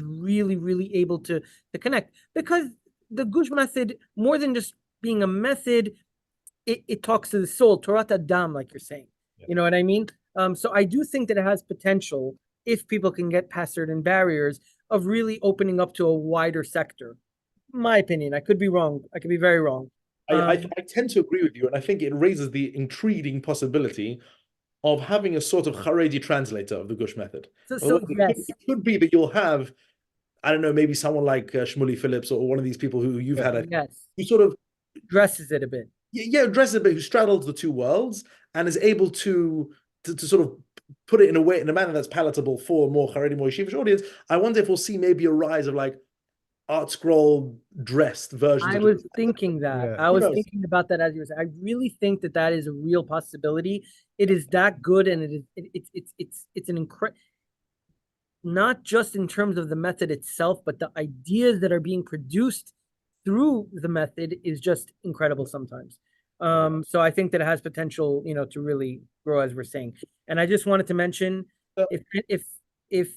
really, really able to connect, because the Gush method, more than just being a method, it talks to the soul, Torah Adam, like you're saying. Yeah. You know what I mean? So I do think that it has potential if people can get past certain barriers of really opening up to a wider sector. My opinion, I could be wrong. I could be very wrong. I tend to agree with you, and I think it raises the intriguing possibility of having a sort of Haredi translator of the Gush method. So yes. It could be that you'll have, I don't know, maybe someone like Shmuley Phillips or one of these people who you've had, who sort of dresses it a bit. Yeah, dresses it a bit, who straddles the two worlds and is able to sort of put it in a manner that's palatable for a more Haredi, more yeshivish audience. I wonder if we'll see maybe a rise of like art scroll dressed versions. I was thinking that. Yeah. I was thinking about that as you were saying. I really think that is a real possibility. It is that good, and it's an incredible, not just in terms of the method itself, but the ideas that are being produced through the method is just incredible sometimes. So I think that it has potential, to really grow, as we're saying. And I just wanted to mention, if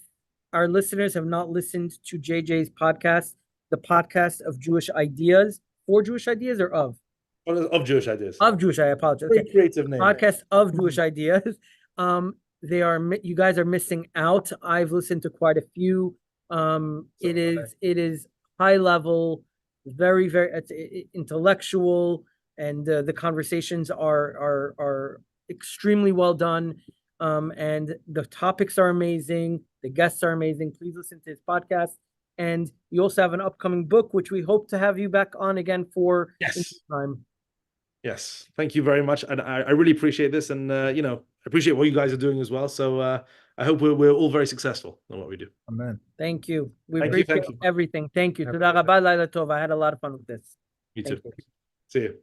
our listeners have not listened to JJ's podcast, the podcast of Jewish ideas, for Jewish ideas or of? Of Jewish ideas. Of Jewish, I apologize. Very creative name. Podcast of Jewish ideas. You guys are missing out. I've listened to quite a few. It is high level, very, very intellectual, and the conversations are extremely well done. And the topics are amazing. The guests are amazing. Please listen to his podcast. And you also have an upcoming book, which we hope to have you back on again for time. Yes, thank you very much, and I really appreciate this, and appreciate what you guys are doing as well. So I hope we're all very successful in what we do. Amen. Thank you. We Thank appreciate you. everything. Thank you. Toda rabba, laila tova. I had a lot of fun with this. Me too. You. See you.